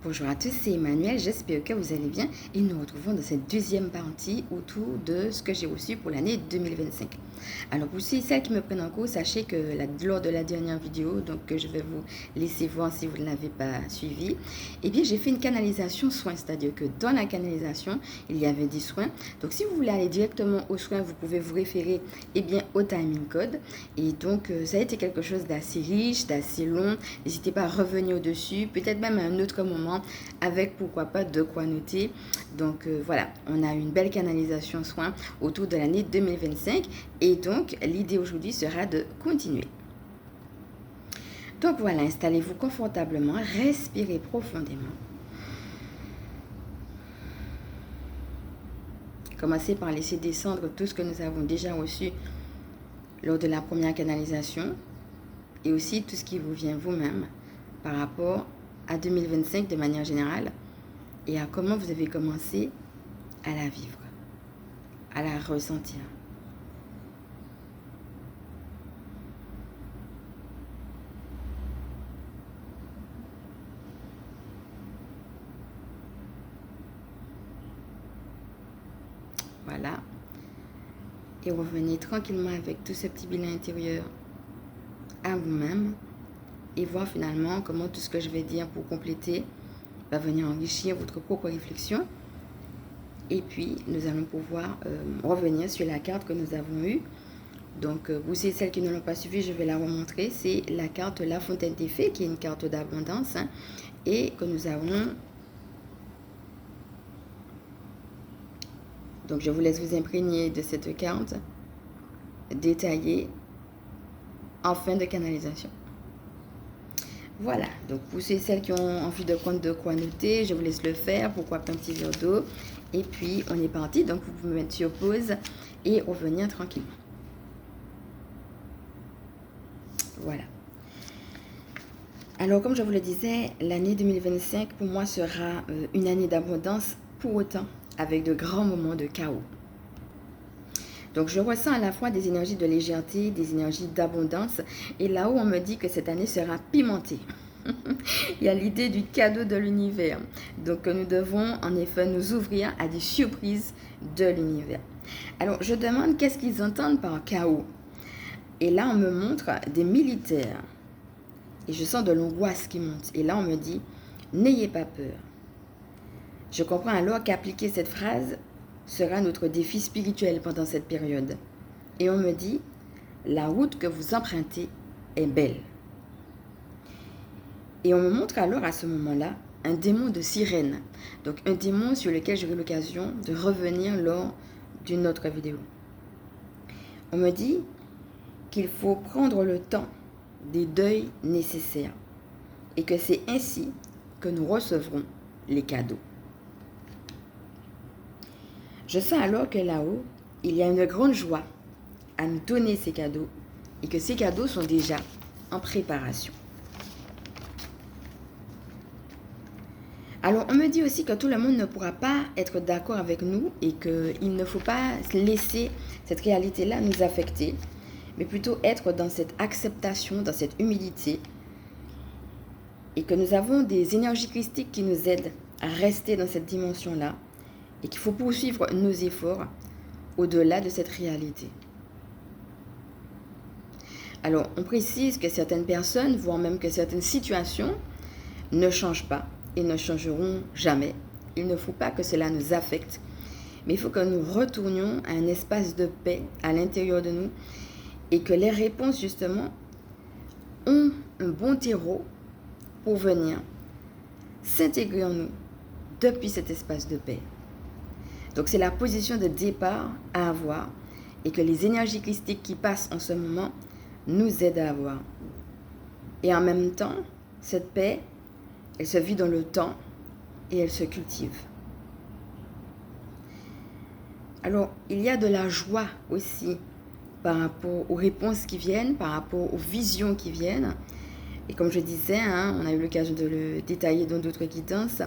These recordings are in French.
Bonjour à tous, c'est Emmanuel, j'espère que vous allez bien et nous retrouvons dans cette deuxième partie autour de ce que j'ai reçu pour l'année 2025. Alors pour celles qui me prennent en cours, sachez que lors de la dernière vidéo, donc que je vais vous laisser voir si vous ne l'avez pas suivi, eh bien j'ai fait une canalisation soins, c'est-à-dire que dans la canalisation, il y avait des soins. Donc si vous voulez aller directement aux soins, vous pouvez vous référer au timing code. Et donc ça a été quelque chose d'assez riche, d'assez long. N'hésitez pas à revenir au-dessus, peut-être même à un autre moment, avec pourquoi pas de quoi noter. Donc voilà, on a une belle canalisation soins autour de l'année 2025 et donc l'idée aujourd'hui sera de continuer. Donc voilà, installez-vous confortablement, respirez profondément. Commencez par laisser descendre tout ce que nous avons déjà reçu lors de la première canalisation et aussi tout ce qui vous vient vous-même par rapport à 2025 de manière générale et à comment vous avez commencé à la vivre, à la ressentir. Voilà. Et revenez tranquillement avec tout ce petit bilan intérieur à vous-même et voir finalement comment tout ce que je vais dire pour compléter va venir enrichir votre propre réflexion. Et puis, nous allons pouvoir revenir sur la carte que nous avons eue. Donc, pour celles qui ne l'ont pas suivi, je vais la remontrer. C'est la carte La Fontaine des Fées, qui est une carte d'abondance, et que nous avons... Donc, je vous laisse vous imprégner de cette carte détaillée en fin de canalisation. Voilà, donc pour celles qui ont envie de prendre de quoi noter, je vous laisse le faire, pourquoi pas un petit verre d'eau. Et puis, on est parti, donc vous pouvez mettre sur pause et revenir tranquillement. Voilà. Alors, comme je vous le disais, l'année 2025, pour moi, sera une année d'abondance, pour autant, avec de grands moments de chaos. Donc, je ressens à la fois des énergies de légèreté, des énergies d'abondance. Et là-haut, on me dit que cette année sera pimentée. Il y a l'idée du cadeau de l'univers. Donc, nous devons en effet nous ouvrir à des surprises de l'univers. Alors, je demande qu'est-ce qu'ils entendent par chaos. Et là, on me montre des militaires. Et je sens de l'angoisse qui monte. Et là, on me dit, n'ayez pas peur. Je comprends alors qu'appliquer cette phrase sera notre défi spirituel pendant cette période. Et on me dit, la route que vous empruntez est belle. Et on me montre alors à ce moment-là un démon de sirène. Donc un démon sur lequel j'aurai l'occasion de revenir lors d'une autre vidéo. On me dit qu'il faut prendre le temps des deuils nécessaires et que c'est ainsi que nous recevrons les cadeaux. Je sens alors que là-haut, il y a une grande joie à nous donner ces cadeaux et que ces cadeaux sont déjà en préparation. Alors, on me dit aussi que tout le monde ne pourra pas être d'accord avec nous et qu'il ne faut pas laisser cette réalité-là nous affecter, mais plutôt être dans cette acceptation, dans cette humilité et que nous avons des énergies christiques qui nous aident à rester dans cette dimension-là et qu'il faut poursuivre nos efforts au-delà de cette réalité. Alors, on précise que certaines personnes, voire même que certaines situations, ne changent pas et ne changeront jamais. Il ne faut pas que cela nous affecte, mais il faut que nous retournions à un espace de paix à l'intérieur de nous et que les réponses, justement, ont un bon terreau pour venir s'intégrer en nous depuis cet espace de paix. Donc, c'est la position de départ à avoir et que les énergies christiques qui passent en ce moment nous aident à avoir. Et en même temps, cette paix, elle se vit dans le temps et elle se cultive. Alors, il y a de la joie aussi par rapport aux réponses qui viennent, par rapport aux visions qui viennent. Et comme je disais, on a eu l'occasion de le détailler dans d'autres guidances,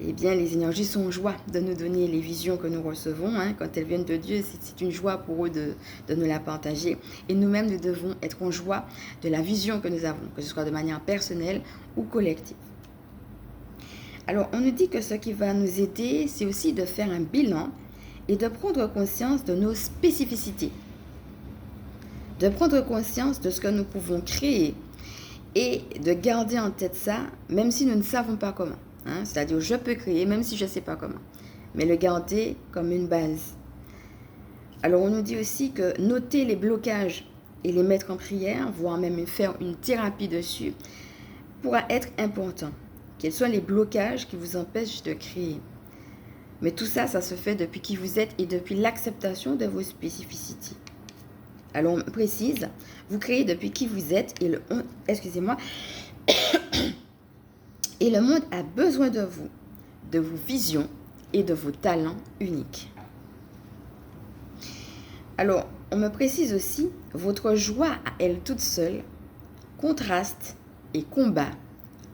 eh bien, les énergies sont en joie de nous donner les visions que nous recevons. Quand elles viennent de Dieu, c'est une joie pour eux de nous la partager. Et nous-mêmes, nous devons être en joie de la vision que nous avons, que ce soit de manière personnelle ou collective. Alors, on nous dit que ce qui va nous aider, c'est aussi de faire un bilan et de prendre conscience de nos spécificités. De prendre conscience de ce que nous pouvons créer et de garder en tête ça, même si nous ne savons pas comment. C'est-à-dire, je peux créer, même si je ne sais pas comment. Mais le garder comme une base. Alors, on nous dit aussi que noter les blocages et les mettre en prière, voire même faire une thérapie dessus, pourra être important. Quels sont les blocages qui vous empêchent de créer? Mais tout ça, ça se fait depuis qui vous êtes et depuis l'acceptation de vos spécificités. Alors, on précise, vous créez depuis qui vous êtes et et le monde a besoin de vous, de vos visions et de vos talents uniques. Alors, on me précise aussi, votre joie à elle toute seule contraste et combat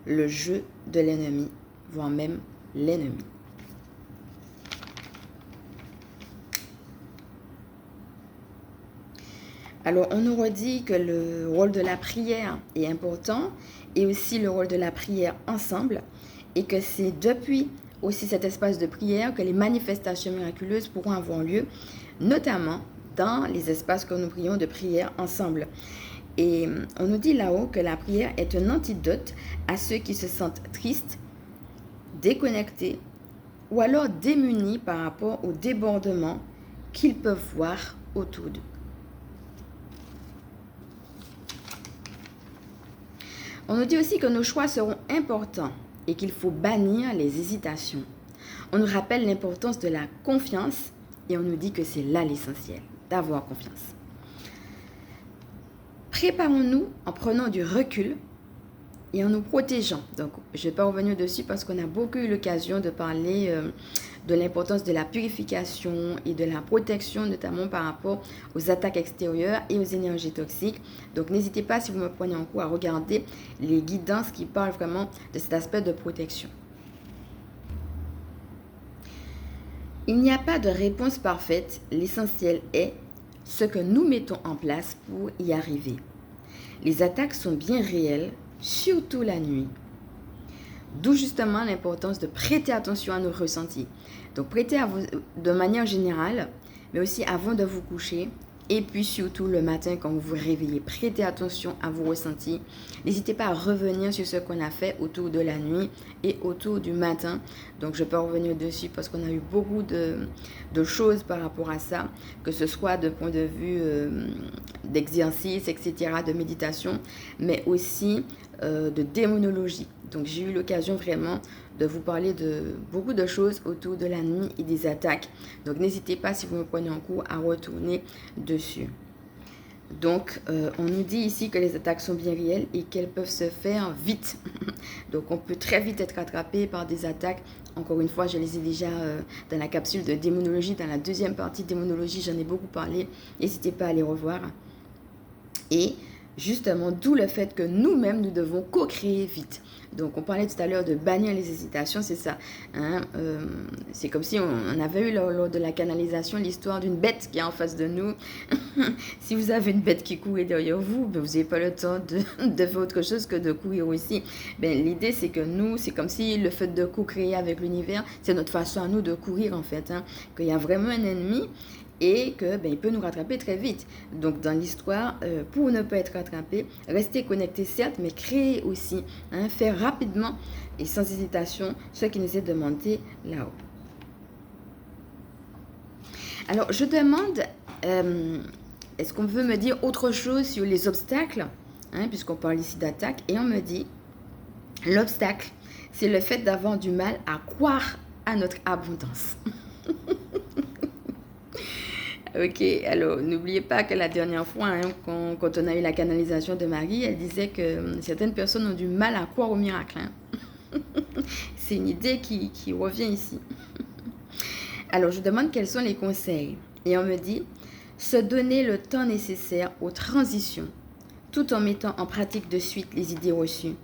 le jeu de l'ennemi, voire même l'ennemi. Alors, on nous redit que le rôle de la prière est important et aussi le rôle de la prière ensemble et que c'est depuis aussi cet espace de prière que les manifestations miraculeuses pourront avoir lieu, notamment dans les espaces que nous prions de prière ensemble. Et on nous dit là-haut que la prière est un antidote à ceux qui se sentent tristes, déconnectés ou alors démunis par rapport aux débordements qu'ils peuvent voir autour d'eux. On nous dit aussi que nos choix seront importants et qu'il faut bannir les hésitations. On nous rappelle l'importance de la confiance et on nous dit que c'est là l'essentiel, d'avoir confiance. Préparons-nous en prenant du recul et en nous protégeant. Donc, je ne vais pas revenir dessus parce qu'on a beaucoup eu l'occasion de parler de l'importance de la purification et de la protection, notamment par rapport aux attaques extérieures et aux énergies toxiques. Donc, n'hésitez pas, si vous me prenez en cours, à regarder les guidances qui parlent vraiment de cet aspect de protection. Il n'y a pas de réponse parfaite. L'essentiel est ce que nous mettons en place pour y arriver. Les attaques sont bien réelles, surtout la nuit. D'où justement l'importance de prêter attention à nos ressentis. Donc prêtez de manière générale, mais aussi avant de vous coucher. Et puis surtout le matin quand vous vous réveillez, prêtez attention à vos ressentis. N'hésitez pas à revenir sur ce qu'on a fait autour de la nuit et autour du matin. Donc je peux revenir dessus parce qu'on a eu beaucoup de choses par rapport à ça, que ce soit de point de vue d'exercice, etc., de méditation, mais aussi de démonologie. Donc j'ai eu l'occasion vraiment de vous parler de beaucoup de choses autour de la nuit et des attaques. Donc n'hésitez pas, si vous me prenez en cours, à retourner dessus. Donc on nous dit ici que les attaques sont bien réelles et qu'elles peuvent se faire vite. Donc on peut très vite être attrapé par des attaques. Encore une fois, je les ai déjà dans la capsule de démonologie, dans la deuxième partie de démonologie, j'en ai beaucoup parlé. N'hésitez pas à les revoir. Et justement, d'où le fait que nous-mêmes, nous devons co-créer vite. Donc, on parlait tout à l'heure de bannir les hésitations, c'est ça. C'est comme si on avait eu lors de la canalisation l'histoire d'une bête qui est en face de nous. Si vous avez une bête qui courait derrière vous, ben, vous n'avez pas le temps de faire autre chose que de courir aussi. Ben, l'idée, c'est que nous, c'est comme si le fait de co-créer avec l'univers, c'est notre façon à nous de courir en fait. Qu'il y a vraiment un ennemi et que il peut nous rattraper très vite. Donc dans l'histoire, pour ne pas être rattrapé, restez connecté certes, mais créez aussi, faire rapidement et sans hésitation ce qui nous est demandé là-haut. Alors je demande, est-ce qu'on veut me dire autre chose sur les obstacles, puisqu'on parle ici d'attaque, et on me dit, l'obstacle, c'est le fait d'avoir du mal à croire à notre abondance. Ok, alors n'oubliez pas que la dernière fois, quand on a eu la canalisation de Marie, elle disait que certaines personnes ont du mal à croire au miracle. C'est une idée qui revient ici. Alors je demande quels sont les conseils. Et on me dit, se donner le temps nécessaire aux transitions, tout en mettant en pratique de suite les idées reçues.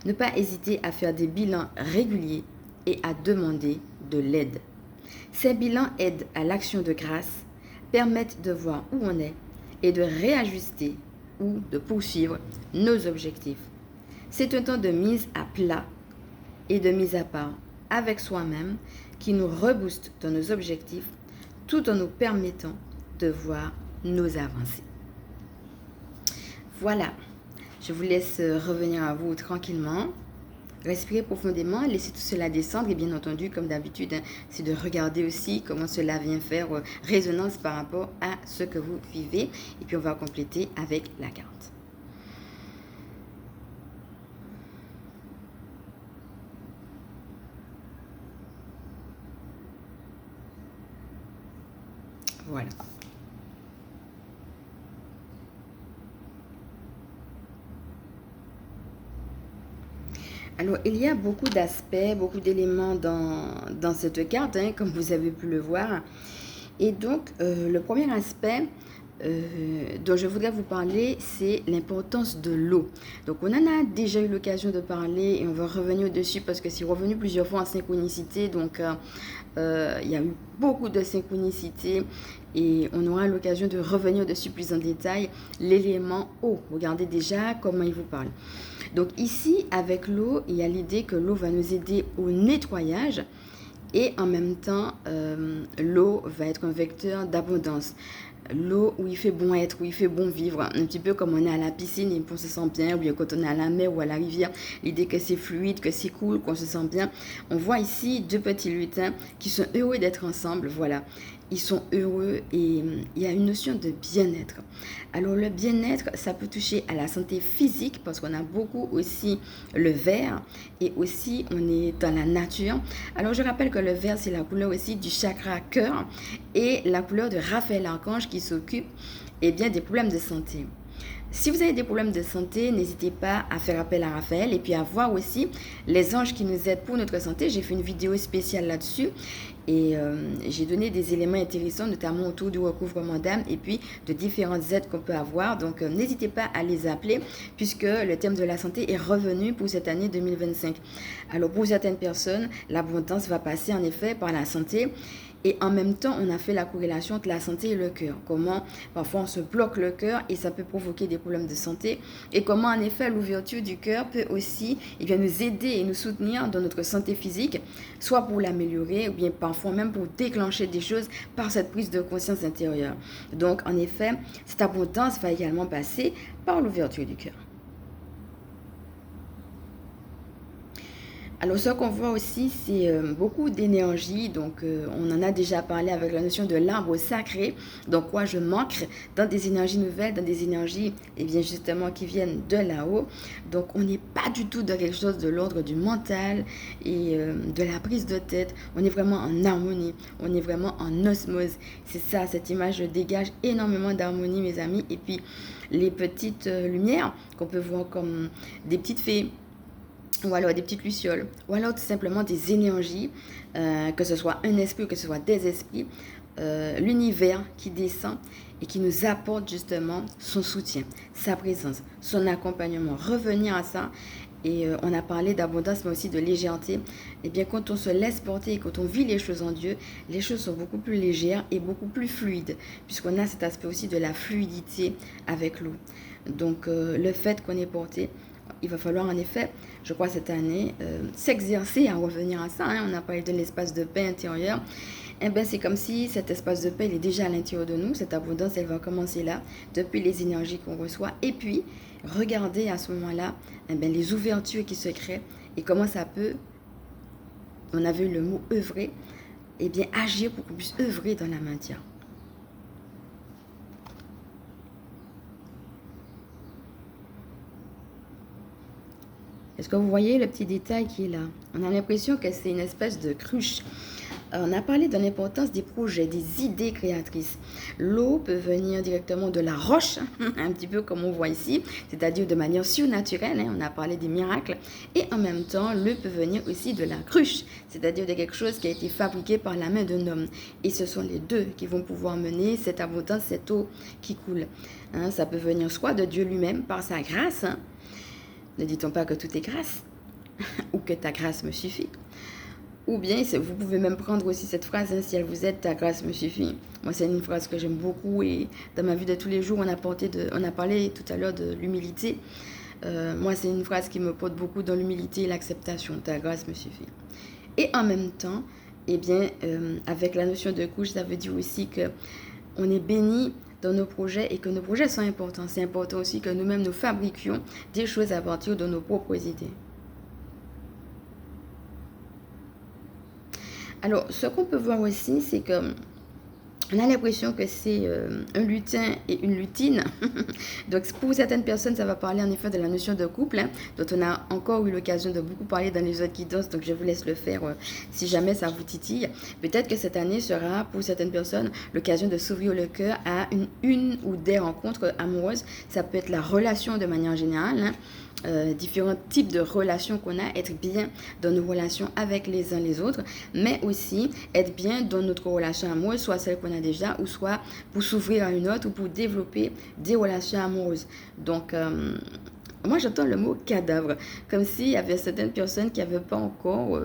Ne pas hésiter à faire des bilans réguliers et à demander de l'aide. Ces bilans aident à l'action de grâce, permettent de voir où on est et de réajuster ou de poursuivre nos objectifs. C'est un temps de mise à plat et de mise à part avec soi-même qui nous rebooste dans nos objectifs tout en nous permettant de voir nos avancées. Voilà, je vous laisse revenir à vous tranquillement. Respirez profondément, laissez tout cela descendre et bien entendu, comme d'habitude, c'est de regarder aussi comment cela vient faire résonance par rapport à ce que vous vivez. Et puis on va compléter avec la carte. Voilà. Alors, il y a beaucoup d'aspects, beaucoup d'éléments dans cette carte, hein, comme vous avez pu le voir. Et donc, le premier aspect dont je voudrais vous parler, c'est l'importance de l'eau. Donc, on en a déjà eu l'occasion de parler et on va revenir dessus parce que c'est revenu plusieurs fois en synchronicité. Donc, il y a eu beaucoup de synchronicité et on aura l'occasion de revenir dessus plus en détail. L'élément eau, regardez déjà comment il vous parle. Donc ici, avec l'eau, il y a l'idée que l'eau va nous aider au nettoyage et en même temps, l'eau va être un vecteur d'abondance. L'eau où il fait bon être, où il fait bon vivre, un petit peu comme on est à la piscine et on se sent bien, ou bien quand on est à la mer ou à la rivière, l'idée que c'est fluide, que c'est cool, qu'on se sent bien. On voit ici deux petits lutins qui sont heureux d'être ensemble, voilà. Ils sont heureux et il y a une notion de bien-être. Alors le bien-être, ça peut toucher à la santé physique parce qu'on a beaucoup aussi le vert et aussi on est dans la nature. Alors je rappelle que le vert, c'est la couleur aussi du chakra cœur et la couleur de Raphaël Archange qui s'occupe bien, des problèmes de santé. Si vous avez des problèmes de santé, n'hésitez pas à faire appel à Raphaël et puis à voir aussi les anges qui nous aident pour notre santé. J'ai fait une vidéo spéciale là-dessus et j'ai donné des éléments intéressants, notamment autour du recouvrement d'âme et puis de différentes aides qu'on peut avoir. Donc, n'hésitez pas à les appeler puisque le thème de la santé est revenu pour cette année 2025. Alors, pour certaines personnes, l'abondance va passer en effet par la santé. Et en même temps, on a fait la corrélation entre la santé et le cœur. Comment parfois on se bloque le cœur et ça peut provoquer des problèmes de santé. Et comment en effet l'ouverture du cœur peut aussi nous aider et nous soutenir dans notre santé physique, soit pour l'améliorer ou bien parfois même pour déclencher des choses par cette prise de conscience intérieure. Donc en effet, cette abondance va également passer par l'ouverture du cœur. Alors, ce qu'on voit aussi, c'est beaucoup d'énergie. Donc, on en a déjà parlé avec la notion de l'arbre sacré. Donc, quoi, je m'ancre dans des énergies nouvelles, dans des énergies, bien, justement, qui viennent de là-haut. Donc, on n'est pas du tout dans quelque chose de l'ordre du mental et de la prise de tête. On est vraiment en harmonie. On est vraiment en osmose. C'est ça, cette image dégage énormément d'harmonie, mes amis. Et puis, les petites lumières qu'on peut voir comme des petites fées, ou alors des petites lucioles, ou alors tout simplement des énergies, que ce soit un esprit ou que ce soit des esprits, l'univers qui descend et qui nous apporte justement son soutien, sa présence, son accompagnement. Revenir à ça, et on a parlé d'abondance mais aussi de légèreté. Et bien quand on se laisse porter et quand on vit les choses en Dieu, les choses sont beaucoup plus légères et beaucoup plus fluides, puisqu'on a cet aspect aussi de la fluidité avec l'eau. Donc le fait qu'on est porté, il va falloir en effet, je crois cette année, s'exercer à revenir à ça. Hein. On a parlé de l'espace de paix intérieur. C'est comme si cet espace de paix il est déjà à l'intérieur de nous. Cette abondance, elle va commencer là, depuis les énergies qu'on reçoit. Et puis, regardez à ce moment-là les ouvertures qui se créent et comment ça peut, on avait eu le mot œuvrer, agir pour qu'on puisse œuvrer dans la matière. Est-ce que vous voyez le petit détail qui est là? On a l'impression que c'est une espèce de cruche. On a parlé de l'importance des projets, des idées créatrices. L'eau peut venir directement de la roche, un petit peu comme on voit ici, c'est-à-dire de manière surnaturelle. On a parlé des miracles. Et en même temps, l'eau peut venir aussi de la cruche, c'est-à-dire de quelque chose qui a été fabriqué par la main d'un homme. Et ce sont les deux qui vont pouvoir mener cette abondance, cette eau qui coule. Ça peut venir soit de Dieu lui-même, par sa grâce. Ne dit-on pas que tout est grâce ou que ta grâce me suffit? Ou bien, vous pouvez même prendre aussi cette phrase, si elle vous aide, ta grâce me suffit. Moi, c'est une phrase que j'aime beaucoup et dans ma vie de tous les jours, on a parlé tout à l'heure de l'humilité. Moi, c'est une phrase qui me porte beaucoup dans l'humilité et l'acceptation. Ta grâce me suffit. Et en même temps, eh bien, avec la notion de couche, ça veut dire aussi que on est béni dans nos projets et que nos projets sont importants. C'est important aussi que nous-mêmes nous fabriquions des choses à partir de nos propres idées. Alors, ce qu'on peut voir aussi, c'est que on a l'impression que c'est un lutin et une lutine. Donc, pour certaines personnes, ça va parler en effet de la notion de couple, hein, dont on a encore eu l'occasion de beaucoup parler dans les autres guidances. Donc, je vous laisse le faire si jamais ça vous titille. Peut-être que cette année sera, pour certaines personnes, l'occasion de s'ouvrir le cœur à une ou des rencontres amoureuses. Ça peut être la relation de manière générale, hein. Différents types de relations qu'on a, être bien dans nos relations avec les uns les autres, mais aussi être bien dans notre relation amoureuse, soit celle qu'on a déjà, ou soit pour s'ouvrir à une autre, ou pour développer des relations amoureuses. Donc, moi j'entends le mot cadavre, comme s'il y avait certaines personnes qui n'avaient pas encore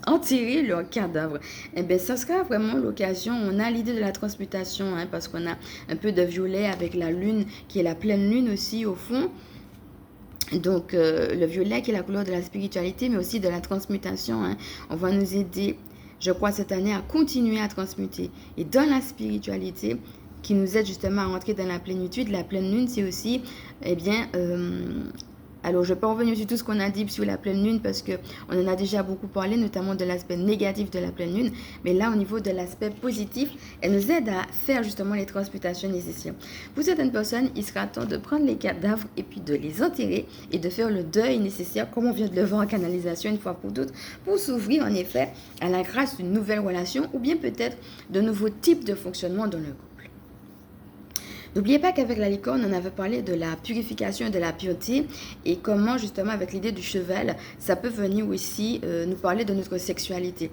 enterré leur cadavre. Et bien, ça sera vraiment l'occasion. On a l'idée de la transmutation, hein, parce qu'on a un peu de violet avec la lune, qui est la pleine lune aussi au fond. Donc, le violet qui est la couleur de la spiritualité, mais aussi de la transmutation, hein. On va nous aider, je crois, cette année à continuer à transmuter. Et dans la spiritualité, qui nous aide justement à rentrer dans la plénitude, la pleine lune, c'est aussi, eh bien, alors, je ne vais pas revenir sur tout ce qu'on a dit sur la pleine lune parce qu'on en a déjà beaucoup parlé, notamment de l'aspect négatif de la pleine lune. Mais là, au niveau de l'aspect positif, elle nous aide à faire justement les transmutations nécessaires. Pour certaines personnes, il sera temps de prendre les cadavres et puis de les enterrer et de faire le deuil nécessaire, comme on vient de le voir en canalisation une fois pour toutes, pour s'ouvrir en effet à la grâce d'une nouvelle relation ou bien peut-être de nouveaux types de fonctionnement dans le couple. N'oubliez pas qu'avec la licorne, on avait parlé de la purification et de la pureté et comment justement avec l'idée du cheval, ça peut venir aussi nous parler de notre sexualité.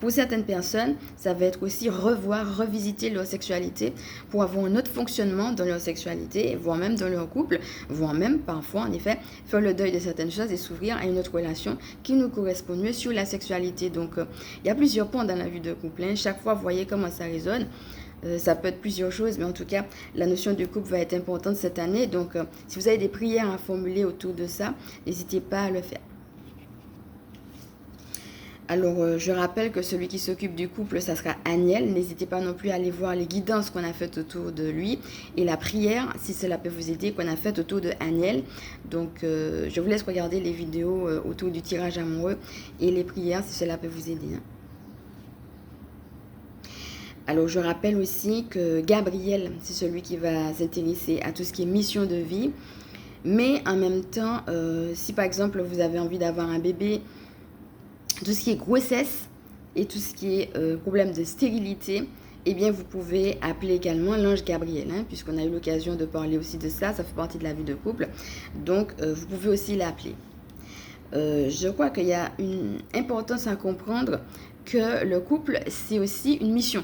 Pour certaines personnes, ça va être aussi revisiter leur sexualité pour avoir un autre fonctionnement dans leur sexualité, voire même dans leur couple, voire même parfois en effet faire le deuil de certaines choses et s'ouvrir à une autre relation qui nous correspond mieux sur la sexualité. Donc il y a plusieurs points dans la vie de couple, hein. Chaque fois, vous voyez comment ça résonne. Ça peut être plusieurs choses, mais en tout cas, la notion du couple va être importante cette année. Donc, si vous avez des prières à formuler autour de ça, n'hésitez pas à le faire. Alors, je rappelle que celui qui s'occupe du couple, ça sera Aniel. N'hésitez pas non plus à aller voir les guidances qu'on a faites autour de lui et la prière, si cela peut vous aider, qu'on a faite autour de Aniel. Donc, je vous laisse regarder les vidéos autour du tirage amoureux et les prières, si cela peut vous aider, hein. Alors, je rappelle aussi que Gabriel, c'est celui qui va s'intéresser à tout ce qui est mission de vie. Mais en même temps, si par exemple vous avez envie d'avoir un bébé, tout ce qui est grossesse et tout ce qui est problème de stérilité, eh bien vous pouvez appeler également l'ange Gabriel, hein, puisqu'on a eu l'occasion de parler aussi de ça, ça fait partie de la vie de couple. Donc, vous pouvez aussi l'appeler. Je crois qu'il y a une importance à comprendre que le couple, c'est aussi une mission.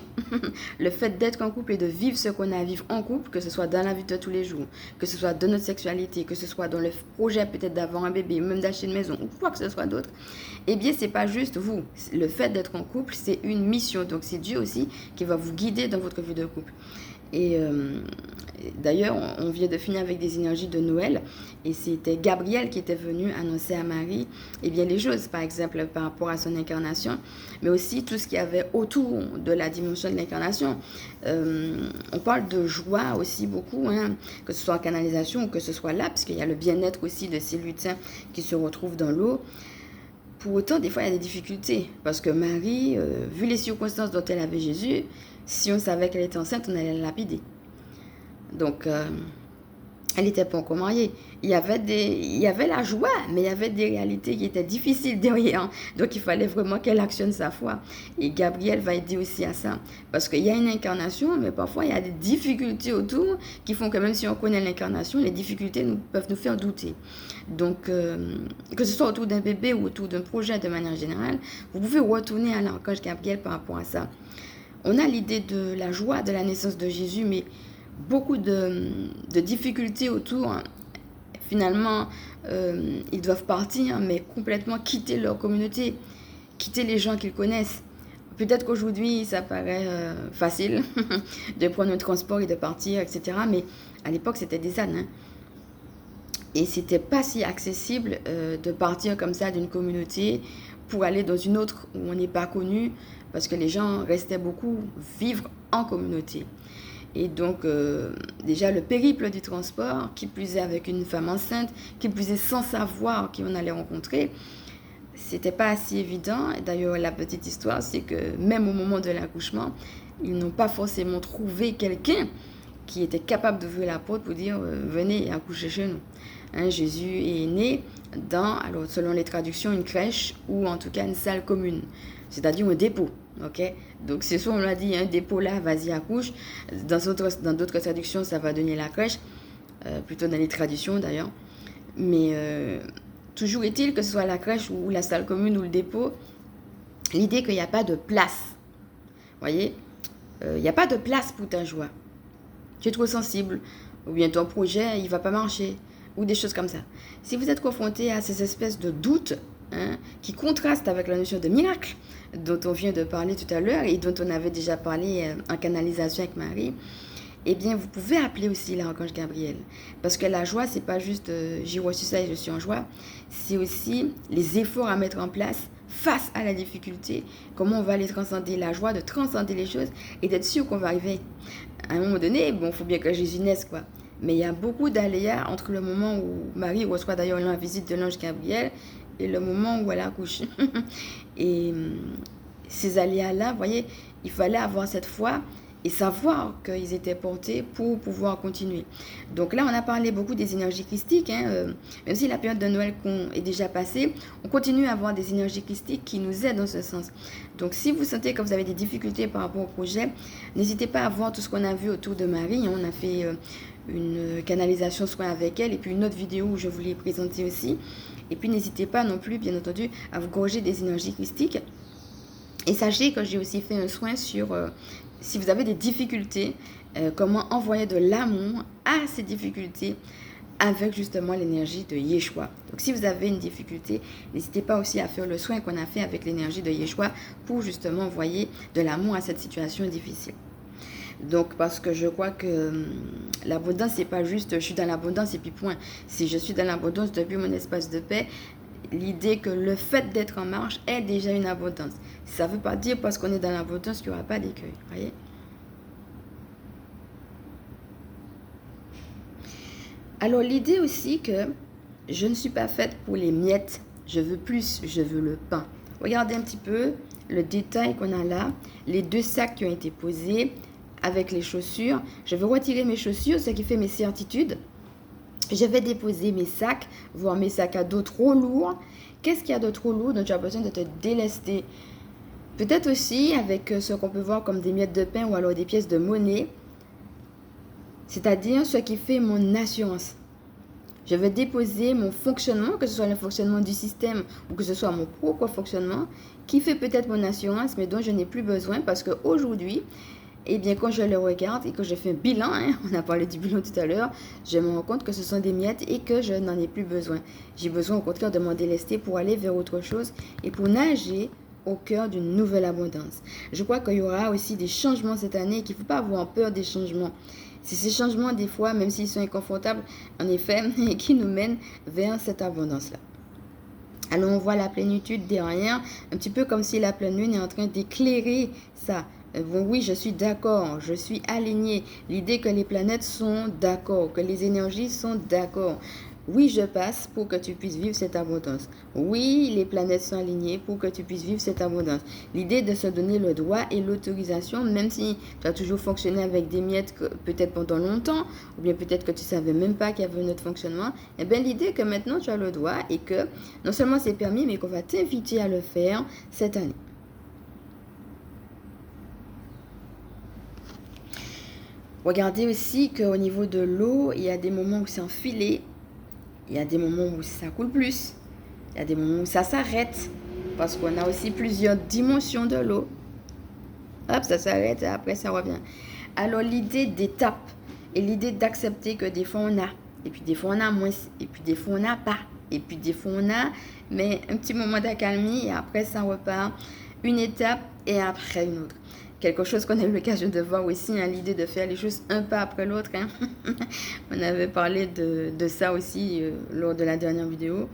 Le fait d'être en couple et de vivre ce qu'on a à vivre en couple, que ce soit dans la vie de tous les jours, que ce soit dans notre sexualité, que ce soit dans le projet peut-être d'avoir un bébé, même d'acheter une maison ou quoi que ce soit d'autre, eh bien, c'est pas juste vous. Le fait d'être en couple, c'est une mission. Donc, c'est Dieu aussi qui va vous guider dans votre vie de couple. Et d'ailleurs, on vient de finir avec des énergies de Noël. Et c'était Gabriel qui était venu annoncer à Marie les choses, par exemple, par rapport à son incarnation. Mais aussi tout ce qu'il y avait autour de la dimension de l'incarnation. On parle de joie aussi beaucoup, hein, que ce soit en canalisation ou que ce soit là, parce qu'il y a le bien-être aussi de ces lutins qui se retrouvent dans l'eau. Pour autant, des fois, il y a des difficultés. Parce que Marie, vu les circonstances dont elle avait Jésus, si on savait qu'elle était enceinte, on allait la lapider. Donc, elle n'était pas encore mariée. Il y avait la joie, mais il y avait des réalités qui étaient difficiles derrière. Donc, il fallait vraiment qu'elle actionne sa foi. Et Gabriel va aider aussi à ça. Parce qu'il y a une incarnation, mais parfois, il y a des difficultés autour qui font que même si on connaît l'incarnation, les difficultés peuvent nous faire douter. Donc, que ce soit autour d'un bébé ou autour d'un projet de manière générale, vous pouvez retourner à l'archange Gabriel par rapport à ça. On a l'idée de la joie de la naissance de Jésus, mais beaucoup de difficultés autour. Hein. Finalement, ils doivent partir, mais complètement quitter leur communauté, quitter les gens qu'ils connaissent. Peut-être qu'aujourd'hui, ça paraît facile de prendre un transport et de partir, etc. Mais à l'époque, c'était des ânes. Hein. Et c'était pas si accessible de partir comme ça d'une communauté pour aller dans une autre où on n'est pas connu, parce que les gens restaient beaucoup vivre en communauté. Et donc, déjà, le périple du transport, qui plus est avec une femme enceinte, qui plus est sans savoir qui on allait rencontrer, c'était pas assez évident. D'ailleurs, la petite histoire, c'est que même au moment de l'accouchement, ils n'ont pas forcément trouvé quelqu'un qui était capable d'ouvrir la porte pour dire venez accoucher chez nous. Hein, Jésus est né dans, alors selon les traductions, une crèche ou en tout cas une salle commune, c'est-à-dire un dépôt. Ok, donc c'est soit on l'a dit un dépôt là, vas-y accouche. Dans d'autres traductions, ça va donner la crèche, plutôt dans les traditions d'ailleurs. Mais toujours est-il que ce soit la crèche ou la salle commune ou le dépôt, l'idée qu'il n'y a pas de place. Vous voyez, il n'y a pas de place pour ta joie. Tu es trop sensible, ou bien ton projet, il ne va pas marcher, ou des choses comme ça. Si vous êtes confronté à ces espèces de doutes, qui contrastent avec la notion de miracle, dont on vient de parler tout à l'heure, et dont on avait déjà parlé en canalisation avec Marie, eh bien, vous pouvez appeler aussi l'archange Gabriel. Parce que la joie, c'est pas juste j'ai reçu ça et je suis en joie. C'est aussi les efforts à mettre en place face à la difficulté. Comment on va les transcender, la joie de transcender les choses et d'être sûr qu'on va arriver. À un moment donné, bon, il faut bien que Jésus naisse, quoi. Mais il y a beaucoup d'aléas entre le moment où Marie reçoit d'ailleurs la visite de l'ange Gabriel et le moment où elle accouche. Et ces aléas-là, vous voyez, il fallait avoir cette foi et savoir qu'ils étaient portés pour pouvoir continuer. Donc là, on a parlé beaucoup des énergies christiques. Même si la période de Noël est déjà passée, on continue à avoir des énergies christiques qui nous aident dans ce sens. Donc si vous sentez que vous avez des difficultés par rapport au projet, n'hésitez pas à voir tout ce qu'on a vu autour de Marie. On a fait une canalisation soin avec elle et puis une autre vidéo où je vous l'ai présentée aussi. Et puis n'hésitez pas non plus, bien entendu, à vous gorger des énergies christiques. Et sachez que j'ai aussi fait un soin sur si vous avez des difficultés, comment envoyer de l'amour à ces difficultés avec justement l'énergie de Yeshua. Donc si vous avez une difficulté, n'hésitez pas aussi à faire le soin qu'on a fait avec l'énergie de Yeshua pour justement envoyer de l'amour à cette situation difficile. Donc parce que je crois que l'abondance, c'est pas juste je suis dans l'abondance et puis point. Si je suis dans l'abondance depuis mon espace de paix, l'idée que le fait d'être en marche est déjà une abondance. Ça ne veut pas dire parce qu'on est dans l'abondance qu'il n'y aura pas d'écueil. Voyez? Alors l'idée aussi que je ne suis pas faite pour les miettes. Je veux plus, je veux le pain. Regardez un petit peu le détail qu'on a là. Les 2 sacs qui ont été posés avec les chaussures. Je vais retirer mes chaussures, ce qui fait mes certitudes. Je vais déposer mes sacs, voire mes sacs à dos trop lourds. Qu'est-ce qu'il y a de trop lourd dont tu as besoin de te délester? Peut-être aussi avec ce qu'on peut voir comme des miettes de pain ou alors des pièces de monnaie. C'est-à-dire ce qui fait mon assurance. Je vais déposer mon fonctionnement, que ce soit le fonctionnement du système ou que ce soit mon propre fonctionnement, qui fait peut-être mon assurance, mais dont je n'ai plus besoin parce qu'aujourd'hui, eh bien, quand je le regarde et que je fais un bilan, on a parlé du bilan tout à l'heure, je me rends compte que ce sont des miettes et que je n'en ai plus besoin. J'ai besoin au contraire de m'en délester pour aller vers autre chose et pour nager au cœur d'une nouvelle abondance. Je crois qu'il y aura aussi des changements cette année et qu'il ne faut pas avoir peur des changements. C'est ces changements, des fois, même s'ils sont inconfortables, en effet, qui nous mènent vers cette abondance-là. Alors, on voit la plénitude derrière, un petit peu comme si la pleine lune est en train d'éclairer ça. Bon, oui, je suis d'accord, je suis alignée. L'idée que les planètes sont d'accord, que les énergies sont d'accord. Oui, je passe pour que tu puisses vivre cette abondance. Oui, les planètes sont alignées pour que tu puisses vivre cette abondance. L'idée de se donner le droit et l'autorisation, même si tu as toujours fonctionné avec des miettes peut-être pendant longtemps, ou bien peut-être que tu ne savais même pas qu'il y avait un autre fonctionnement, eh bien l'idée que maintenant tu as le droit et que non seulement c'est permis, mais qu'on va t'inviter à le faire cette année. Regardez aussi qu'au niveau de l'eau, il y a des moments où c'est enfilé, il y a des moments où ça coule plus, il y a des moments où ça s'arrête, parce qu'on a aussi plusieurs dimensions de l'eau. Hop, ça s'arrête et après ça revient. Alors l'idée d'étape et l'idée d'accepter que des fois on a, et puis des fois on a moins, et puis des fois on n'a pas, et puis des fois on a, mais un petit moment d'accalmie et après ça repart, une étape et après une autre. quelque chose qu'on a eu l'occasion de voir aussi, hein, l'idée de faire les choses un pas après l'autre. Hein. On avait parlé de ça aussi lors de la dernière vidéo,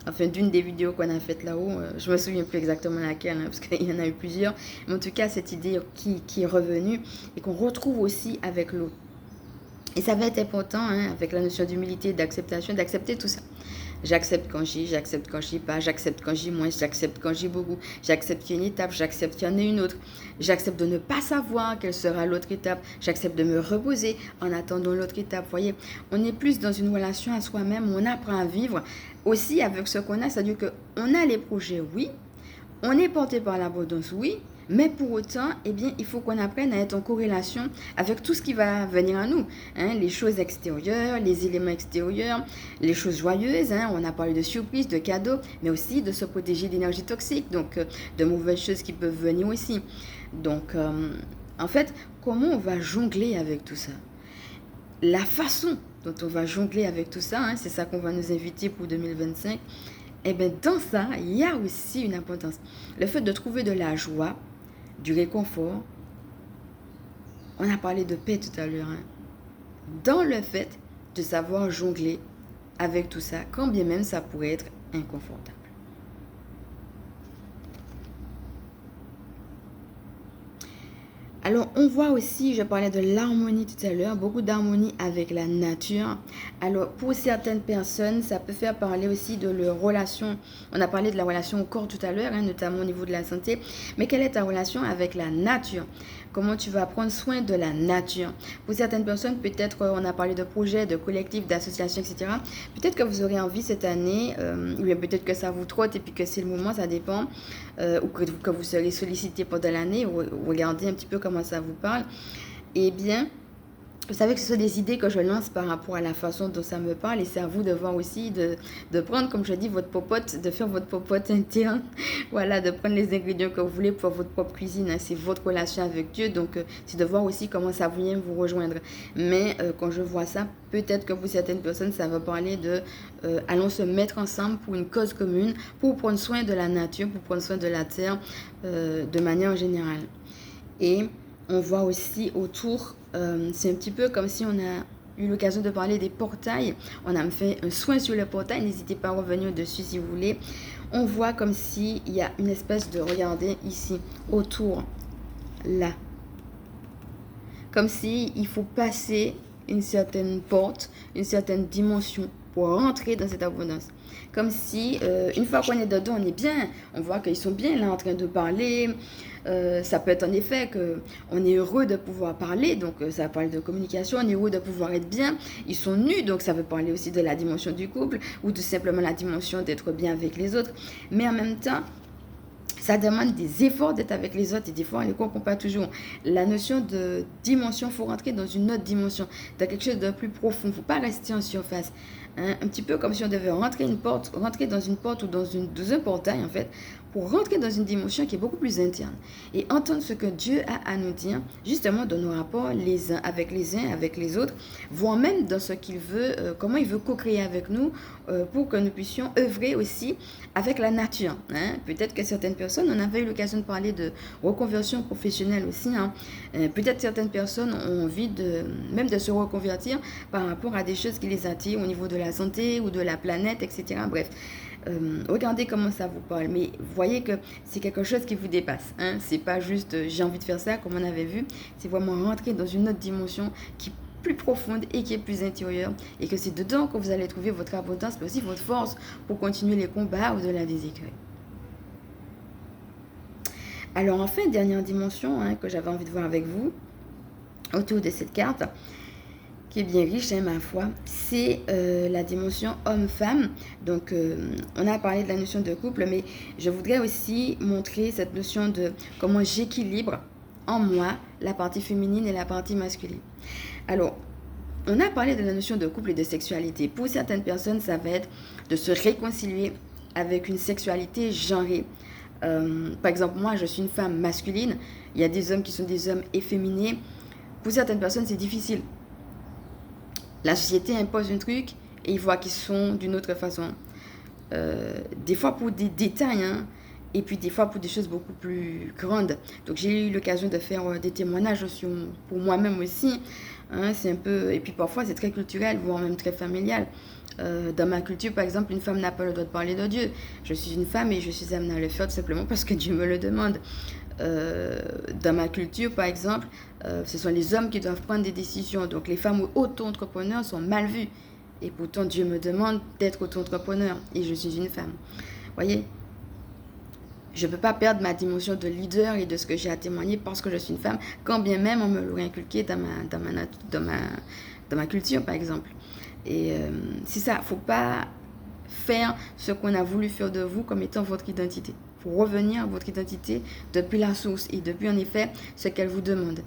enfin d'une des vidéos qu'on a faites là-haut. Je me souviens plus exactement laquelle, hein, parce qu'il y en a eu plusieurs. Mais en tout cas, cette idée qui est revenue et qu'on retrouve aussi avec l'autre. Et ça va être important, hein, avec la notion d'humilité, d'acceptation, d'accepter tout ça. J'accepte quand j'accepte quand j'y pas, j'accepte quand j'y moins, j'accepte quand j'y beaucoup, j'accepte qu'il y ait une étape, j'accepte qu'il y en ait une autre, j'accepte de ne pas savoir quelle sera l'autre étape, j'accepte de me reposer en attendant l'autre étape. Vous voyez, on est plus dans une relation à soi-même, on apprend à vivre aussi avec ce qu'on a, c'est-à-dire qu'on a les projets, oui, on est porté par l'abondance, oui, mais pour autant, eh bien, il faut qu'on apprenne à être en corrélation avec tout ce qui va venir à nous. Hein, les choses extérieures, les éléments extérieurs, les choses joyeuses. Hein, on a parlé de surprises, de cadeaux, mais aussi de se protéger d'énergie toxique, donc de mauvaises choses qui peuvent venir aussi. Donc, en fait, comment on va jongler avec tout ça? La façon dont on va jongler avec tout ça, hein, c'est ça qu'on va nous inviter pour 2025. Eh bien, dans ça, il y a aussi une importance. Le fait de trouver de la joie, du réconfort. On a parlé de paix tout à l'heure. Hein. Dans le fait de savoir jongler avec tout ça, quand bien même ça pourrait être inconfortable. Alors, on voit aussi, je parlais de l'harmonie tout à l'heure, beaucoup d'harmonie avec la nature. Alors, pour certaines personnes, ça peut faire parler aussi de leur relation. On a parlé de la relation au corps tout à l'heure, hein, notamment au niveau de la santé. Mais quelle est ta relation avec la nature? Comment tu vas prendre soin de la nature? Pour certaines personnes, peut-être, on a parlé de projets, de collectifs, d'associations, etc. Peut-être que vous aurez envie cette année, ou bien peut-être que ça vous trotte et puis que c'est le moment, ça dépend, ou que vous serez sollicité pendant l'année, ou regardez un petit peu comment ça vous parle. Eh bien, vous savez que ce sont des idées que je lance par rapport à la façon dont ça me parle et c'est à vous de voir aussi, de prendre, comme je dis, votre popote, de faire votre popote interne. Voilà, de prendre les ingrédients que vous voulez pour votre propre cuisine. Hein, c'est votre relation avec Dieu, donc c'est de voir aussi comment ça vient vous rejoindre. Mais quand je vois ça, peut-être que pour certaines personnes, ça va parler de allons se mettre ensemble pour une cause commune, pour prendre soin de la nature, pour prendre soin de la terre de manière générale. Et on voit aussi autour, c'est un petit peu comme si on a eu l'occasion de parler des portails. On a fait un soin sur le portail, n'hésitez pas à revenir dessus si vous voulez. On voit comme s'il y a une espèce de, regardez ici, autour, là. Comme s'il faut passer une certaine porte, une certaine dimension pour rentrer dans cette abondance. Comme si, une fois qu'on est dedans, on est bien. On voit qu'ils sont bien là en train de parler. Ça peut être en effet qu'on est heureux de pouvoir parler, donc ça parle de communication, on est heureux de pouvoir être bien. Ils sont nus, donc ça veut parler aussi de la dimension du couple ou tout simplement la dimension d'être bien avec les autres. Mais en même temps, ça demande des efforts d'être avec les autres et des fois on ne les comprend pas toujours. La notion de dimension, il faut rentrer dans une autre dimension, dans quelque chose de plus profond. Il ne faut pas rester en surface. Hein? Un petit peu comme si on devait rentrer dans une porte ou dans un portail en fait, pour rentrer dans une dimension qui est beaucoup plus interne et entendre ce que Dieu a à nous dire, justement dans nos rapports les uns, avec les autres, voire même dans ce qu'il veut, comment il veut co-créer avec nous pour que nous puissions œuvrer aussi avec la nature. Hein. Peut-être que certaines personnes, on avait eu l'occasion de parler de reconversion professionnelle aussi. Hein. Peut-être certaines personnes ont envie même de se reconvertir par rapport à des choses qui les attirent au niveau de la santé ou de la planète, etc. Bref. Regardez comment ça vous parle, mais voyez que c'est quelque chose qui vous dépasse. Hein? C'est pas juste j'ai envie de faire ça comme on avait vu, c'est vraiment rentrer dans une autre dimension qui est plus profonde et qui est plus intérieure et que c'est dedans que vous allez trouver votre abondance mais aussi votre force pour continuer les combats au-delà des écueils. Alors enfin, dernière dimension que j'avais envie de voir avec vous autour de cette carte qui est bien riche, ma foi, c'est la dimension homme-femme. Donc, on a parlé de la notion de couple, mais je voudrais aussi montrer cette notion de comment j'équilibre en moi la partie féminine et la partie masculine. Alors, on a parlé de la notion de couple et de sexualité. Pour certaines personnes, ça va être de se réconcilier avec une sexualité genrée. Par exemple, moi, je suis une femme masculine. Il y a des hommes qui sont des hommes efféminés. Pour certaines personnes, c'est difficile. La société impose un truc et ils voient qu'ils sont d'une autre façon. Des fois pour des détails, et puis des fois pour des choses beaucoup plus grandes. Donc j'ai eu l'occasion de faire des témoignages aussi pour moi-même aussi. Hein, c'est un peu... Et puis parfois c'est très culturel, voire même très familial. Dans ma culture, par exemple, une femme n'a pas le droit de parler de Dieu. Je suis une femme et je suis amenée à le faire tout simplement parce que Dieu me le demande. Dans ma culture, par exemple, ce sont les hommes qui doivent prendre des décisions. Donc les femmes auto-entrepreneurs sont mal vues. Et pourtant, Dieu me demande d'être auto-entrepreneur et je suis une femme. Vous voyez, je ne peux pas perdre ma dimension de leader et de ce que j'ai à témoigner parce que je suis une femme, quand bien même on me l'aurait inculqué dans ma culture, par exemple. Et c'est ça, il ne faut pas faire ce qu'on a voulu faire de vous comme étant votre identité. Il faut revenir à votre identité depuis la source et depuis en effet ce qu'elle vous demande.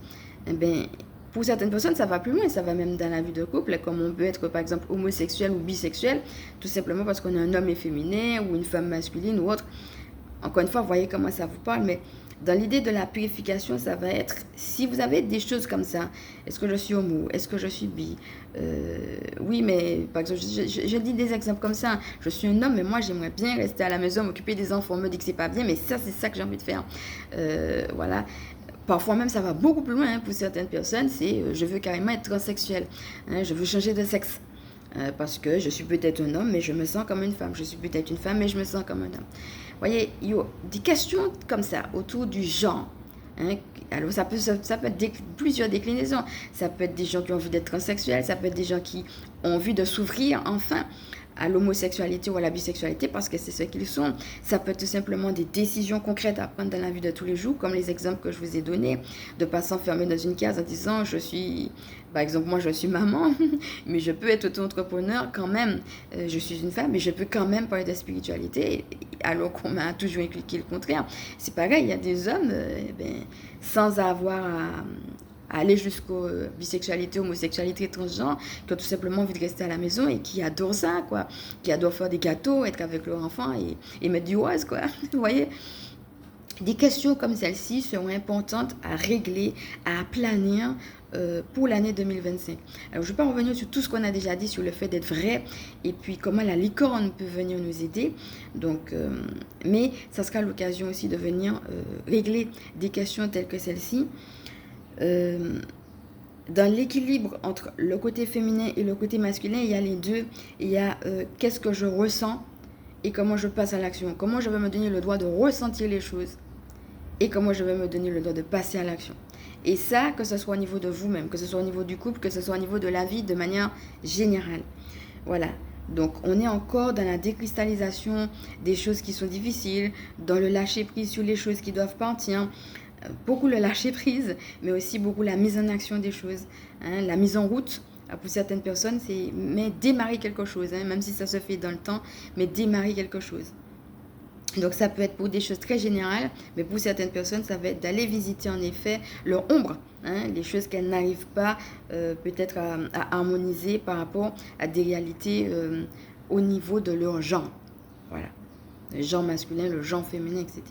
Eh bien, pour certaines personnes, ça va plus loin, ça va même dans la vie de couple, comme on peut être par exemple homosexuel ou bisexuel, tout simplement parce qu'on est un homme efféminé ou une femme masculine ou autre. Encore une fois, vous voyez comment ça vous parle, mais dans l'idée de la purification, ça va être, si vous avez des choses comme ça, est-ce que je suis homo, est-ce que je suis bi, oui, mais par exemple, je dis des exemples comme ça, je suis un homme, mais moi j'aimerais bien rester à la maison, m'occuper des enfants, on me dit que c'est pas bien, mais ça, c'est ça que j'ai envie de faire. Voilà. Parfois même, ça va beaucoup plus loin hein, pour certaines personnes, c'est je veux carrément être transsexuel, hein, je veux changer de sexe. Parce que je suis peut-être un homme, mais je me sens comme une femme. Je suis peut-être une femme, mais je me sens comme un homme. Vous voyez, il y a des questions comme ça autour du genre. Hein. Alors, ça peut être plusieurs déclinaisons. Ça peut être des gens qui ont envie d'être transsexuels, ça peut être des gens qui ont envie de s'ouvrir enfin à l'homosexualité ou à la bisexualité parce que c'est ce qu'ils sont. Ça peut être tout simplement des décisions concrètes à prendre dans la vie de tous les jours, comme les exemples que je vous ai donnés, de ne pas s'enfermer dans une case en disant je suis, par exemple moi je suis maman, mais je peux être auto-entrepreneur quand même, je suis une femme, mais je peux quand même parler de spiritualité alors qu'on m'a toujours inculqué le contraire. C'est pareil, il y a des hommes sans avoir à aller jusqu'aux bisexualité, homosexualité, transgenre, qui ont tout simplement envie de rester à la maison et qui adorent ça, quoi. Qui adorent faire des gâteaux, être avec leur enfant et mettre du oise, quoi. Vous voyez? Des questions comme celle-ci seront importantes à régler, à planir pour l'année 2025. Alors, je ne vais pas revenir sur tout ce qu'on a déjà dit sur le fait d'être vrai et puis comment la licorne peut venir nous aider. Donc, mais ça sera l'occasion aussi de venir régler des questions telles que celle-ci. Dans l'équilibre entre le côté féminin et le côté masculin, il y a les deux. Il y a qu'est-ce que je ressens et comment je passe à l'action. Comment je vais me donner le droit de ressentir les choses et comment je vais me donner le droit de passer à l'action. Et ça, que ce soit au niveau de vous-même, que ce soit au niveau du couple, que ce soit au niveau de la vie de manière générale. Voilà. Donc, on est encore dans la décristallisation des choses qui sont difficiles, dans le lâcher-prise sur les choses qui doivent partir. Beaucoup le lâcher-prise, mais aussi beaucoup la mise en action des choses. Hein, la mise en route, pour certaines personnes, c'est démarrer quelque chose, hein, même si ça se fait dans le temps, mais démarrer quelque chose. Donc ça peut être pour des choses très générales, mais pour certaines personnes, ça va être d'aller visiter en effet leur ombre, hein, les choses qu'elles n'arrivent pas peut-être à harmoniser par rapport à des réalités au niveau de leur genre. Voilà. Le genre masculin, le genre féminin, etc.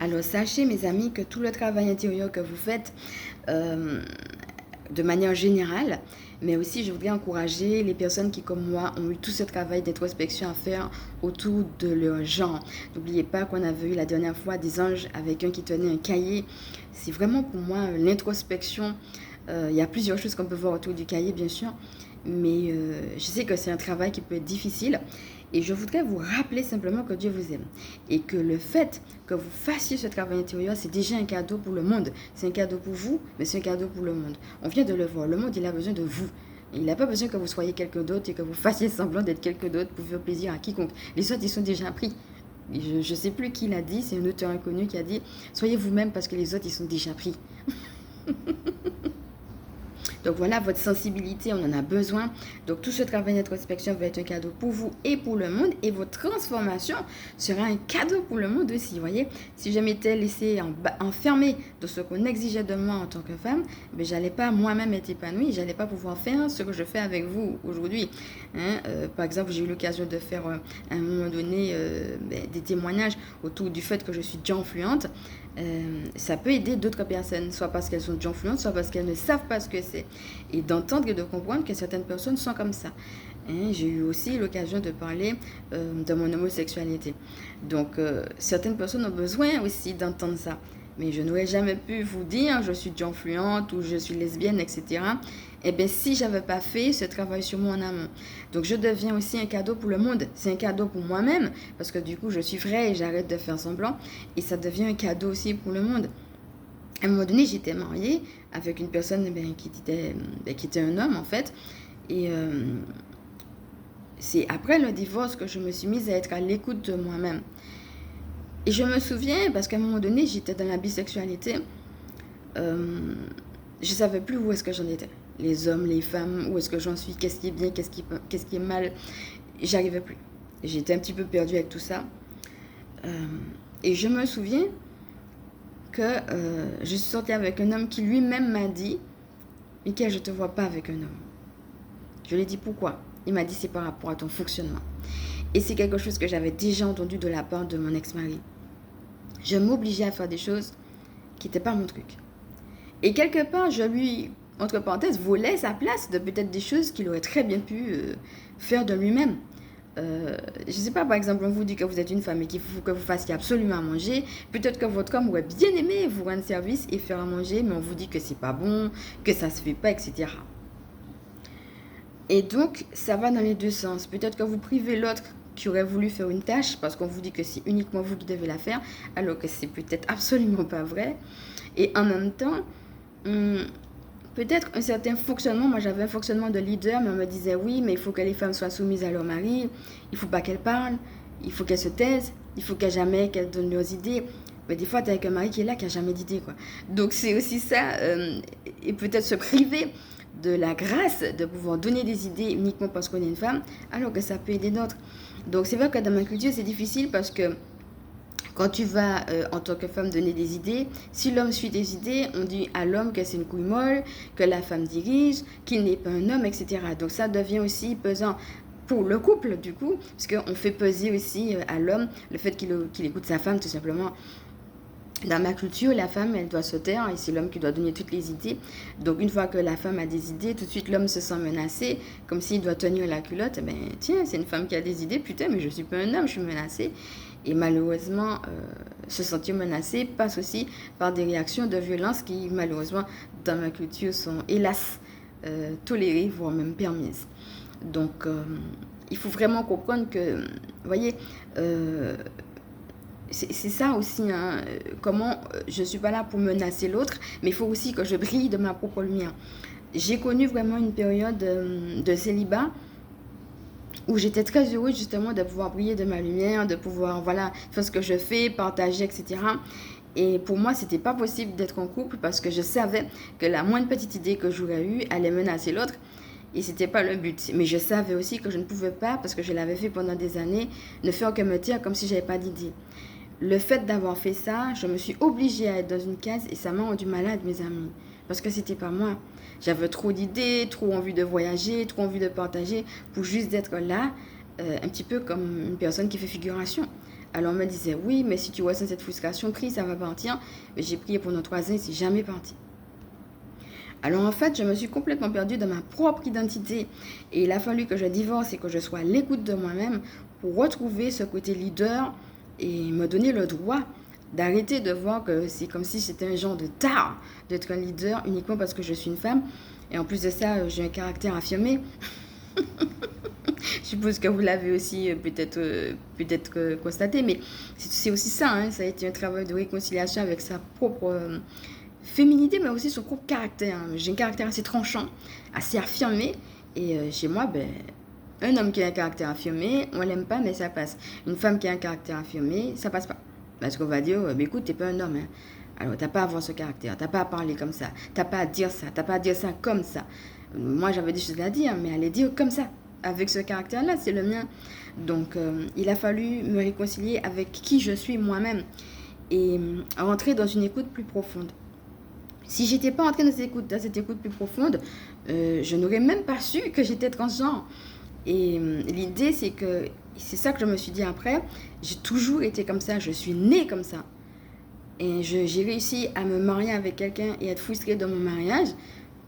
Alors sachez mes amis que tout le travail intérieur que vous faites de manière générale, mais aussi je voudrais encourager les personnes qui comme moi ont eu tout ce travail d'introspection à faire autour de leur genre. N'oubliez pas qu'on avait eu la dernière fois des anges avec un qui tenait un cahier. C'est vraiment pour moi l'introspection. Il y a plusieurs choses qu'on peut voir autour du cahier bien sûr, mais je sais que c'est un travail qui peut être difficile. Et je voudrais vous rappeler simplement que Dieu vous aime. Et que le fait que vous fassiez ce travail intérieur, c'est déjà un cadeau pour le monde. C'est un cadeau pour vous, mais c'est un cadeau pour le monde. On vient de le voir. Le monde, il a besoin de vous. Il n'a pas besoin que vous soyez quelqu'un d'autre et que vous fassiez semblant d'être quelqu'un d'autre pour faire plaisir à quiconque. Les autres, ils sont déjà pris. Je ne sais plus qui l'a dit. C'est un auteur inconnu qui a dit « Soyez vous-même parce que les autres, ils sont déjà pris. » Donc voilà, votre sensibilité, on en a besoin. Donc tout ce travail d'introspection va être un cadeau pour vous et pour le monde. Et votre transformation sera un cadeau pour le monde aussi. Vous voyez, si je m'étais laissée enfermée de ce qu'on exigeait de moi en tant que femme, je n'allais pas moi-même être épanouie. Je n'allais pas pouvoir faire ce que je fais avec vous aujourd'hui. Hein, par exemple, j'ai eu l'occasion de faire à un moment donné des témoignages autour du fait que je suis déjà influente. ça peut aider d'autres personnes, soit parce qu'elles sont déjà influentes, soit parce qu'elles ne savent pas ce que c'est. Et d'entendre et de comprendre que certaines personnes sont comme ça. J'ai eu aussi l'occasion de parler de mon homosexualité. Donc, certaines personnes ont besoin aussi d'entendre ça. Mais je n'aurais jamais pu vous dire je suis déjà influente ou je suis lesbienne, etc. Eh bien, si je n'avais pas fait ce travail sur moi en amont. Donc, je deviens aussi un cadeau pour le monde. C'est un cadeau pour moi-même parce que du coup, je suis vraie et j'arrête de faire semblant. Et ça devient un cadeau aussi pour le monde. À un moment donné, j'étais mariée avec une personne qui était un homme, en fait. Et c'est après le divorce que je me suis mise à être à l'écoute de moi-même. Et je me souviens, parce qu'à un moment donné, j'étais dans la bisexualité, je ne savais plus où est-ce que j'en étais. Les hommes, les femmes, où est-ce que j'en suis, qu'est-ce qui est bien, qu'est-ce qui est mal. J'arrivais plus. J'étais un petit peu perdue avec tout ça. Et je me souviens que je suis sortie avec un homme qui lui-même m'a dit « Mickaël, je ne te vois pas avec un homme. » Je lui ai dit « Pourquoi ?» Il m'a dit « C'est par rapport à ton fonctionnement. » Et c'est quelque chose que j'avais déjà entendu de la part de mon ex-mari. Je m'obligeais à faire des choses qui n'étaient pas mon truc. Et quelque part, je lui, entre parenthèses, volais sa place de peut-être des choses qu'il aurait très bien pu faire de lui-même. Je ne sais pas, par exemple, on vous dit que vous êtes une femme et qu'il faut que vous fassiez absolument à manger. Peut-être que votre homme aurait bien aimé vous rendre service et faire à manger, mais on vous dit que c'est pas bon, que ça se fait pas, etc. Et donc, ça va dans les deux sens. Peut-être que vous privez l'autre qui aurait voulu faire une tâche parce qu'on vous dit que c'est uniquement vous qui devez la faire, alors que c'est peut-être absolument pas vrai. Et en même temps, peut-être un certain fonctionnement, moi j'avais un fonctionnement de leader, mais on me disait oui, mais il faut que les femmes soient soumises à leur mari, il faut pas qu'elles parlent, il faut qu'elles se taisent, il faut qu'elles jamais qu'elles donnent leurs idées. Mais des fois, tu as avec un mari qui est là, qui n'a jamais d'idée, quoi. Donc c'est aussi ça, et peut-être se priver de la grâce de pouvoir donner des idées uniquement parce qu'on est une femme, alors que ça peut aider d'autres. Donc c'est vrai que dans ma culture, c'est difficile parce que quand tu vas, en tant que femme, donner des idées, si l'homme suit des idées, on dit à l'homme que c'est une couille molle, que la femme dirige, qu'il n'est pas un homme, etc. Donc ça devient aussi pesant pour le couple, du coup, parce qu'on fait peser aussi à l'homme le fait qu'il écoute sa femme, tout simplement. Dans ma culture, la femme, elle doit se taire et c'est l'homme qui doit donner toutes les idées. Donc, une fois que la femme a des idées, tout de suite, l'homme se sent menacé, comme s'il doit tenir la culotte. Ben, tiens, c'est une femme qui a des idées, putain, mais je ne suis pas un homme, je suis menacé. Et malheureusement, se sentir menacé passe aussi par des réactions de violence qui, malheureusement, dans ma culture, sont hélas tolérées, voire même permises. Donc, il faut vraiment comprendre que, vous voyez, c'est ça aussi, hein, comment je ne suis pas là pour menacer l'autre, mais il faut aussi que je brille de ma propre lumière. J'ai connu vraiment une période de célibat où j'étais très heureuse justement de pouvoir briller de ma lumière, de pouvoir voilà, faire ce que je fais, partager, etc. Et pour moi, c'était pas possible d'être en couple parce que je savais que la moindre petite idée que j'aurais eue allait menacer l'autre. Et c'était pas le but. Mais je savais aussi que je ne pouvais pas, parce que je l'avais fait pendant des années, ne faire que me taire comme si j'avais pas d'idée. Le fait d'avoir fait ça, je me suis obligée à être dans une case et ça m'a rendu malade, mes amis. Parce que c'était pas moi. J'avais trop d'idées, trop envie de voyager, trop envie de partager pour juste d'être là, un petit peu comme une personne qui fait figuration. Alors on me disait, oui, mais si tu ressens cette frustration, prie, ça va partir. Mais j'ai prié pendant 3 ans et c'est jamais parti. Alors en fait, je me suis complètement perdue dans ma propre identité. Et il a fallu que je divorce et que je sois à l'écoute de moi-même pour retrouver ce côté leader et me donner le droit d'arrêter de voir que c'est comme si c'était un genre de tare d'être un leader uniquement parce que je suis une femme. Et en plus de ça, j'ai un caractère affirmé. Je suppose que vous l'avez aussi peut-être constaté, mais c'est aussi ça, hein, ça a été un travail de réconciliation avec sa propre féminité, mais aussi son propre caractère. J'ai un caractère assez tranchant, assez affirmé, et chez moi, ben, un homme qui a un caractère affirmé, on l'aime pas, mais ça passe. Une femme qui a un caractère affirmé, ça passe pas. Parce qu'on va dire, écoute, t'es pas un homme, hein. Alors, t'as pas à avoir ce caractère, t'as pas à parler comme ça, t'as pas à dire ça, t'as pas à dire ça comme ça. Moi, j'avais des choses à dire, mais à les dire comme ça. Avec ce caractère-là, c'est le mien. Donc, il a fallu me réconcilier avec qui je suis moi-même et rentrer dans une écoute plus profonde. Si j'étais pas entrée dans cette écoute plus profonde, je n'aurais même pas su que j'étais transgenre. Et l'idée, c'est que, c'est ça que je me suis dit après, j'ai toujours été comme ça, je suis née comme ça. Et j'ai réussi à me marier avec quelqu'un et être frustrée dans mon mariage.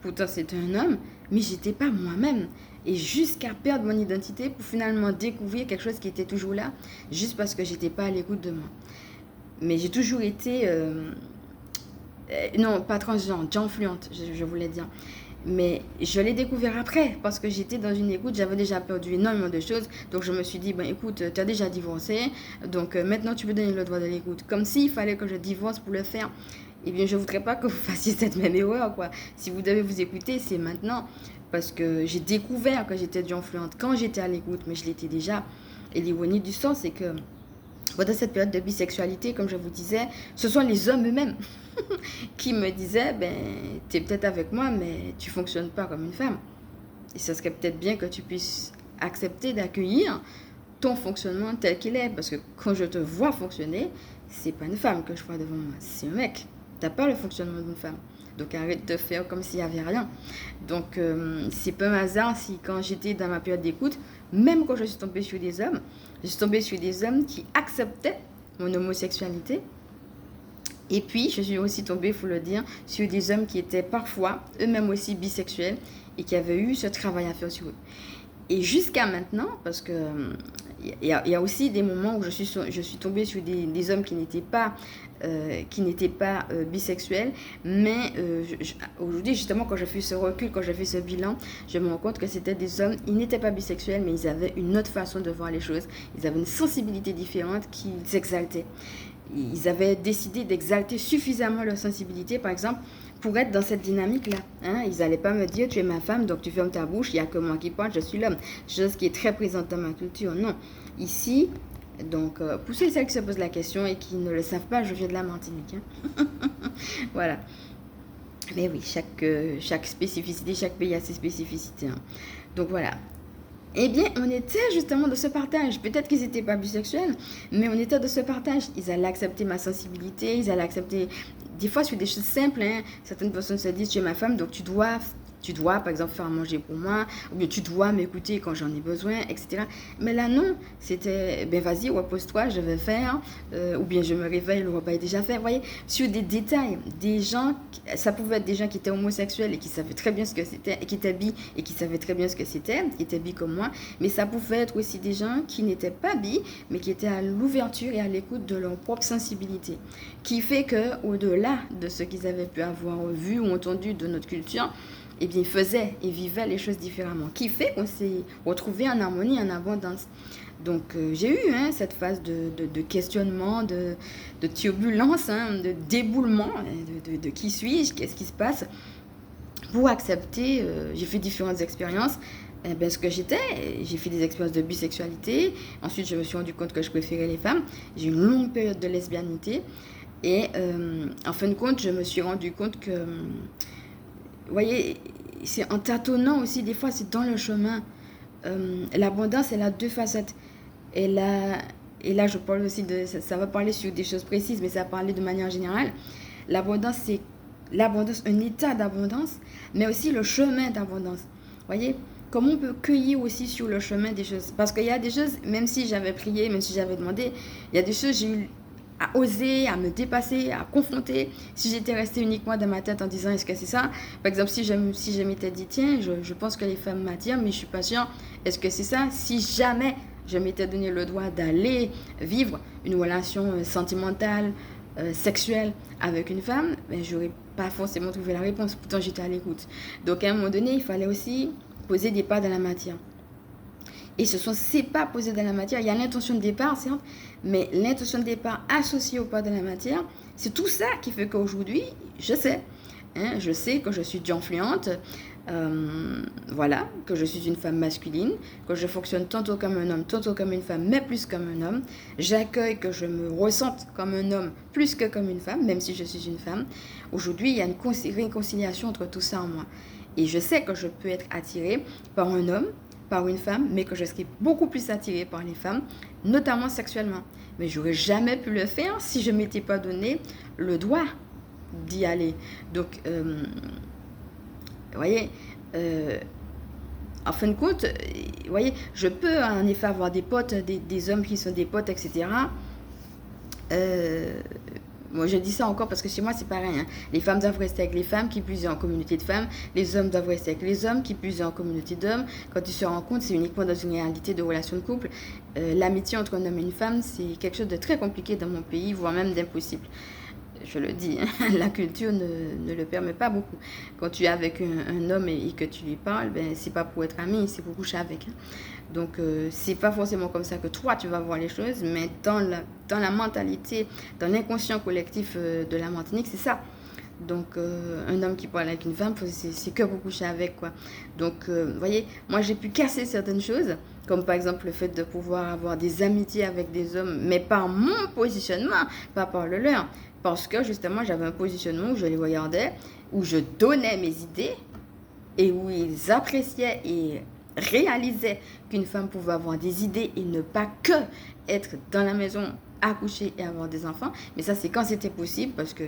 Pourtant, c'était un homme, mais j'étais pas moi-même. Et jusqu'à perdre mon identité pour finalement découvrir quelque chose qui était toujours là, juste parce que j'étais pas à l'écoute de moi. Mais j'ai toujours été, non, pas transgenre, genfluente, je voulais dire. Mais je l'ai découvert après, parce que j'étais dans une écoute, j'avais déjà perdu énormément de choses. Donc je me suis dit, ben écoute, tu as déjà divorcé, donc maintenant tu peux donner le droit de l'écoute. Comme s'il fallait que je divorce pour le faire. Eh bien, je ne voudrais pas que vous fassiez cette même erreur, quoi. Si vous devez vous écouter, c'est maintenant. Parce que j'ai découvert que j'étais genfluente quand j'étais à l'écoute, mais je l'étais déjà. Et l'ironie du sort, c'est que pendant cette période de bisexualité, comme je vous disais, ce sont les hommes eux-mêmes qui me disaient, ben, tu es peut-être avec moi, mais tu fonctionnes pas comme une femme. Et ça serait peut-être bien que tu puisses accepter d'accueillir ton fonctionnement tel qu'il est. Parce que quand je te vois fonctionner, c'est pas une femme que je vois devant moi, c'est un mec. T'as pas le fonctionnement d'une femme. Donc arrête de faire comme s'il n'y avait rien. Donc c'est pas un hasard si quand j'étais dans ma période d'écoute, même quand je suis tombée sur des hommes, je suis tombée sur des hommes qui acceptaient mon homosexualité. Et puis, je suis aussi tombée, il faut le dire, sur des hommes qui étaient parfois eux-mêmes aussi bisexuels et qui avaient eu ce travail à faire sur eux. Et jusqu'à maintenant, parce que il y a aussi des moments où je suis tombée sur des hommes qui n'étaient pas, bisexuels, mais aujourd'hui, justement, quand je fais ce recul, quand je fais ce bilan, je me rends compte que c'était des hommes, ils n'étaient pas bisexuels, mais ils avaient une autre façon de voir les choses, ils avaient une sensibilité différente qu'ils exaltaient. Ils avaient décidé d'exalter suffisamment leur sensibilité, par exemple, pour être dans cette dynamique-là. Hein? Ils n'allaient pas me dire, tu es ma femme, donc tu fermes ta bouche, il n'y a que moi qui parle, je suis l'homme. Chose qui est très présente dans ma culture. Non. Ici, donc, pour ceux et celles qui se posent la question et qui ne le savent pas, je viens de la Martinique. Hein? Voilà. Mais oui, chaque spécificité, chaque pays a ses spécificités. Hein. Donc voilà. Eh bien, on était justement de ce partage. Peut-être qu'ils n'étaient pas bisexuels, mais on était de ce partage. Ils allaient accepter ma sensibilité, ils allaient accepter, des fois, sur des choses simples. Hein. Certaines personnes se disent, tu es ma femme, donc tu dois, par exemple, faire manger pour moi, ou bien tu dois m'écouter quand j'en ai besoin, etc. Mais là, non, c'était, ben vas-y, repose-toi, je vais faire, ou bien je me réveille, le repas est déjà fait. Vous voyez, sur des détails, des gens, ça pouvait être des gens qui étaient homosexuels et qui savaient très bien ce que c'était, et qui étaient bi et qui savaient très bien ce que c'était, qui étaient bi comme moi, mais ça pouvait être aussi des gens qui n'étaient pas bi, mais qui étaient à l'ouverture et à l'écoute de leur propre sensibilité, qui fait que, au-delà de ce qu'ils avaient pu avoir vu ou entendu de notre culture, eh bien, ils faisaient et vivaient les choses différemment, qui fait qu'on s'est retrouvé en harmonie, en abondance. Donc, j'ai eu cette phase de questionnement, de turbulence, de déboulement, de qui suis-je, qu'est-ce qui se passe, pour accepter. J'ai fait différentes expériences. Ce que j'étais, j'ai fait des expériences de bisexualité. Ensuite, je me suis rendu compte que je préférais les femmes. J'ai eu une longue période de lesbianité. Et en fin de compte, je me suis rendu compte que vous voyez, c'est en tâtonnant aussi, des fois, c'est dans le chemin. L'abondance, elle a deux facettes. Et là, je parle aussi ça va parler sur des choses précises, mais ça va parler de manière générale. L'abondance, c'est l'abondance, un état d'abondance, mais aussi le chemin d'abondance. Vous voyez, comment on peut cueillir aussi sur le chemin des choses. Parce qu'il y a des choses, même si j'avais prié, même si j'avais demandé, il y a des choses, j'ai eu à oser, à me dépasser, à confronter. Si j'étais restée uniquement dans ma tête en disant est-ce que c'est ça, par exemple, si je m'étais dit tiens, je pense que les femmes m'attirent, mais je suis pas sûre, est-ce que c'est ça? Si jamais je m'étais donné le droit d'aller vivre une relation sentimentale, sexuelle avec une femme, ben, j'aurais pas forcément trouvé la réponse. Pourtant, j'étais à l'écoute. Donc, à un moment donné, il fallait aussi poser des pas dans la matière. Et ce sont ces pas posés dans la matière. Il y a l'intention de départ, certes, mais l'intention de départ associée au pas de la matière, c'est tout ça qui fait qu'aujourd'hui, je sais. Je sais que je suis genfluente, voilà, que je suis une femme masculine, que je fonctionne tantôt comme un homme, tantôt comme une femme, mais plus comme un homme. J'accueille que je me ressente comme un homme plus que comme une femme, même si je suis une femme. Aujourd'hui, il y a une réconciliation entre tout ça en moi. Et je sais que je peux être attirée par un homme, par une femme, mais que je serais beaucoup plus attirée par les femmes, notamment sexuellement. Mais j'aurais jamais pu le faire si je ne m'étais pas donné le droit d'y aller. Donc, vous voyez, en fin de compte, vous voyez, je peux en effet avoir des potes, des hommes qui sont des potes, etc. Moi, je dis ça encore parce que chez moi, c'est pareil. Hein. Les femmes doivent rester avec les femmes, qui plus est en communauté de femmes. Les hommes doivent rester avec les hommes, qui plus est en communauté d'hommes. Quand tu se rends compte, c'est uniquement dans une réalité de relation de couple. L'amitié entre un homme et une femme, c'est quelque chose de très compliqué dans mon pays, voire même d'impossible. Je le dis, hein, la culture ne le permet pas beaucoup. Quand tu es avec un homme et que tu lui parles, ben, c'est pas pour être ami, c'est pour coucher avec. Hein. Donc, c'est pas forcément comme ça que toi, tu vas voir les choses, mais dans la mentalité, dans l'inconscient collectif de la Martinique, c'est ça. Donc, un homme qui parle avec une femme, c'est que pour coucher avec, quoi. Donc, vous voyez, moi, j'ai pu casser certaines choses, comme par exemple le fait de pouvoir avoir des amitiés avec des hommes, mais par mon positionnement, pas par le leur. Parce que, justement, j'avais un positionnement où je les regardais, où je donnais mes idées, et où ils appréciaient et réalisaient qu'une femme pouvait avoir des idées et ne pas que être dans la maison, accoucher et avoir des enfants. Mais ça, c'est quand c'était possible, parce que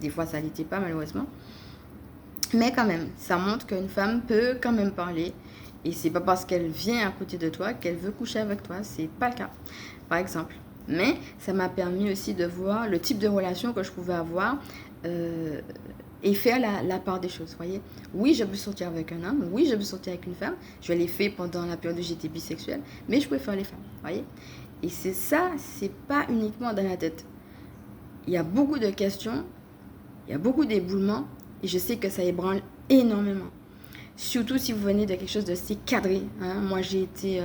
des fois, ça n'était pas, malheureusement. Mais quand même, ça montre qu'une femme peut quand même parler. Et c'est pas parce qu'elle vient à côté de toi qu'elle veut coucher avec toi. C'est pas le cas, par exemple. Mais ça m'a permis aussi de voir le type de relation que je pouvais avoir et faire la part des choses, voyez. Oui, je peux sortir avec un homme. Oui, je peux sortir avec une femme. Je l'ai fait pendant la période où j'étais bisexuelle. Mais je préfère les femmes, voyez. Et c'est ça, c'est pas uniquement dans la tête. Il y a beaucoup de questions, il y a beaucoup d'éboulements. Et je sais que ça ébranle énormément. Surtout si vous venez de quelque chose de si cadré. Hein. Moi, j'ai été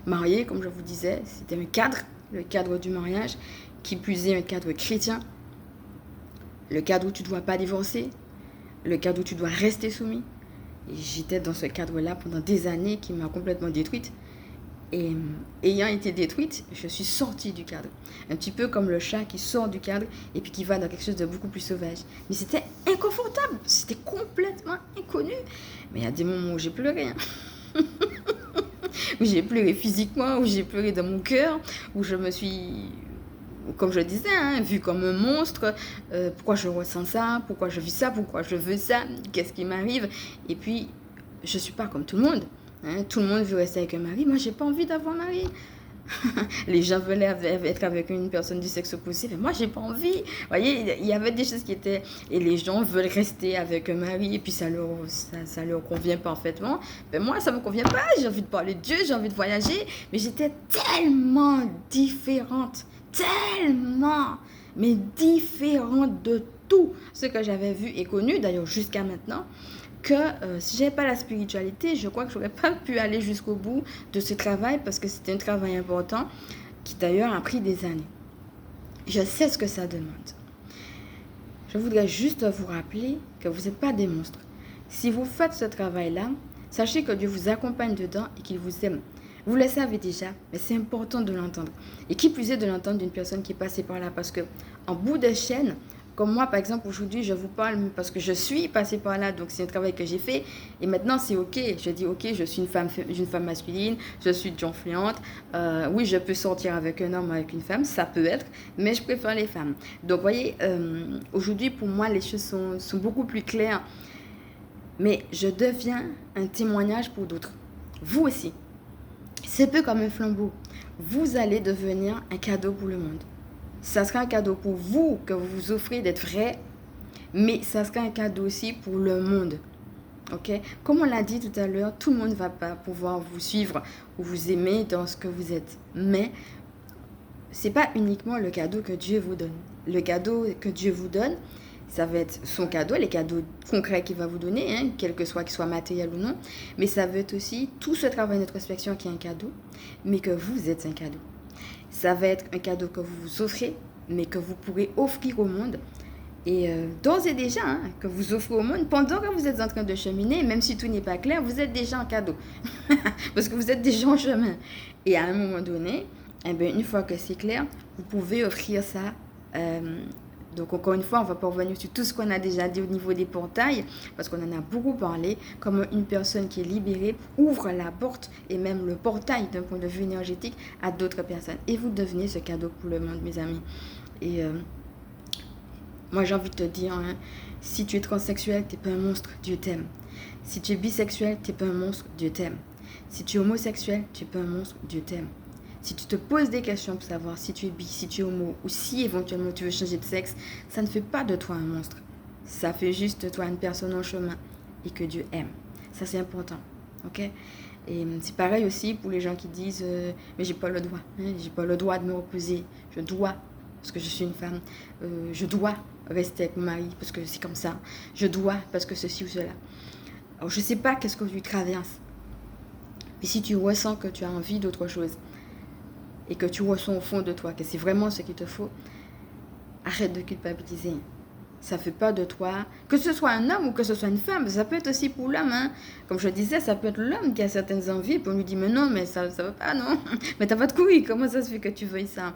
mariée, comme je vous disais. C'était un cadre, le cadre du mariage, qui plus est un cadre chrétien. Le cadre où tu ne dois pas divorcer. Le cadre où tu dois rester soumis. Et j'étais dans ce cadre-là pendant des années qui m'a complètement détruite. Et ayant été détruite, je suis sortie du cadre. Un petit peu comme le chat qui sort du cadre et puis qui va dans quelque chose de beaucoup plus sauvage. Mais c'était inconfortable, c'était complètement inconnu. Mais il y a des moments où j'ai pleuré. Hein. Où j'ai pleuré physiquement, où j'ai pleuré dans mon cœur, où je me suis, comme je disais, hein, vue comme un monstre. Pourquoi je ressens ça? Pourquoi je vis ça? Pourquoi je veux ça? Qu'est-ce qui m'arrive? Et puis, je ne suis pas comme tout le monde. Hein, tout le monde veut rester avec un mari. Moi, j'ai pas envie d'avoir un mari. Les gens veulent être avec une personne du sexe opposé. Mais moi, j'ai pas envie. Vous voyez, il y avait des choses qui étaient... Et les gens veulent rester avec un mari et puis ça leur convient parfaitement. Mais moi, ça me convient pas. J'ai envie de parler de Dieu, j'ai envie de voyager. Mais j'étais tellement différente. Tellement. Mais différente de tout ce que j'avais vu et connu, d'ailleurs jusqu'à maintenant. Que si j'avais pas la spiritualité, je crois que j'aurais pas pu aller jusqu'au bout de ce travail parce que c'était un travail important qui d'ailleurs a pris des années. Je sais ce que ça demande. Je voudrais juste vous rappeler que vous n'êtes pas des monstres. Si vous faites ce travail-là, sachez que Dieu vous accompagne dedans et qu'il vous aime. Vous le savez déjà, mais c'est important de l'entendre. Et qui plus est de l'entendre d'une personne qui est passée par là parce que en bout de chaîne, comme moi, par exemple, aujourd'hui, je vous parle parce que je suis passée par là, donc c'est un travail que j'ai fait. Et maintenant, c'est OK. Je dis OK, je suis une femme masculine, je suis influente. Oui, je peux sortir avec un homme ou avec une femme, ça peut être, mais je préfère les femmes. Donc, vous voyez, aujourd'hui, pour moi, les choses sont beaucoup plus claires. Mais je deviens un témoignage pour d'autres. Vous aussi. C'est un peu comme un flambeau. Vous allez devenir un cadeau pour le monde. Ça sera un cadeau pour vous que vous vous offrez d'être vrai, mais ça sera un cadeau aussi pour le monde. Ok? Comme on l'a dit tout à l'heure, tout le monde ne va pas pouvoir vous suivre ou vous aimer dans ce que vous êtes. Mais ce n'est pas uniquement le cadeau que Dieu vous donne. Le cadeau que Dieu vous donne, ça va être son cadeau, les cadeaux concrets qu'il va vous donner, hein, quel que soit, qu'il soit matériel ou non. Mais ça va être aussi tout ce travail d'introspection qui est un cadeau, mais que vous êtes un cadeau. Ça va être un cadeau que vous vous offrez, mais que vous pourrez offrir au monde. Et d'ores et déjà, hein, que vous offrez au monde, pendant que vous êtes en train de cheminer, même si tout n'est pas clair, vous êtes déjà en cadeau. Parce que vous êtes déjà en chemin. Et à un moment donné, eh bien, une fois que c'est clair, vous pouvez offrir ça. Donc encore une fois, on ne va pas revenir sur tout ce qu'on a déjà dit au niveau des portails, parce qu'on en a beaucoup parlé, comme une personne qui est libérée ouvre la porte et même le portail d'un point de vue énergétique à d'autres personnes. Et vous devenez ce cadeau pour le monde, mes amis. Et moi, j'ai envie de te dire, hein, si tu es transsexuel, tu n'es pas un monstre, Dieu t'aime. Si tu es bisexuel, tu n'es pas un monstre, Dieu t'aime. Si tu es homosexuel, tu n'es pas un monstre, Dieu t'aime. Si tu te poses des questions pour savoir si tu es bi, si tu es homo, ou si éventuellement tu veux changer de sexe, ça ne fait pas de toi un monstre. Ça fait juste de toi une personne en chemin et que Dieu aime. Ça, c'est important. Ok? Et c'est pareil aussi pour les gens qui disent mais j'ai pas le droit. Hein, j'ai pas le droit de me reposer. Je dois, parce que je suis une femme. Je dois rester avec mon mari parce que c'est comme ça. Je dois parce que ceci ou cela. Alors, je sais pas qu'est-ce que tu traverses. Mais si tu ressens que tu as envie d'autre chose et que tu ressens au fond de toi que c'est vraiment ce qu'il te faut, arrête de culpabiliser. Ça ne fait pas de toi, que ce soit un homme ou que ce soit une femme, ça peut être aussi pour l'homme. Hein. Comme je disais, ça peut être l'homme qui a certaines envies, puis on lui dit, mais non, mais ça ne va pas, non. Mais t'as pas de couilles, comment ça se fait que tu veuilles ça?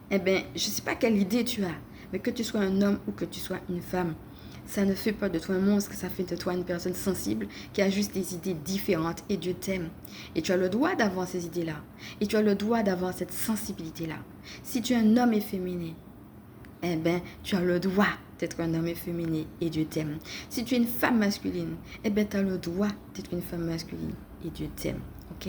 Eh bien, je ne sais pas quelle idée tu as, mais que tu sois un homme ou que tu sois une femme, ça ne fait pas de toi un monstre, ça fait de toi une personne sensible qui a juste des idées différentes et Dieu t'aime. Et tu as le droit d'avoir ces idées-là. Et tu as le droit d'avoir cette sensibilité-là. Si tu es un homme efféminé, eh bien, tu as le droit d'être un homme efféminé et Dieu t'aime. Si tu es une femme masculine, eh bien, tu as le droit d'être une femme masculine et Dieu t'aime. Ok?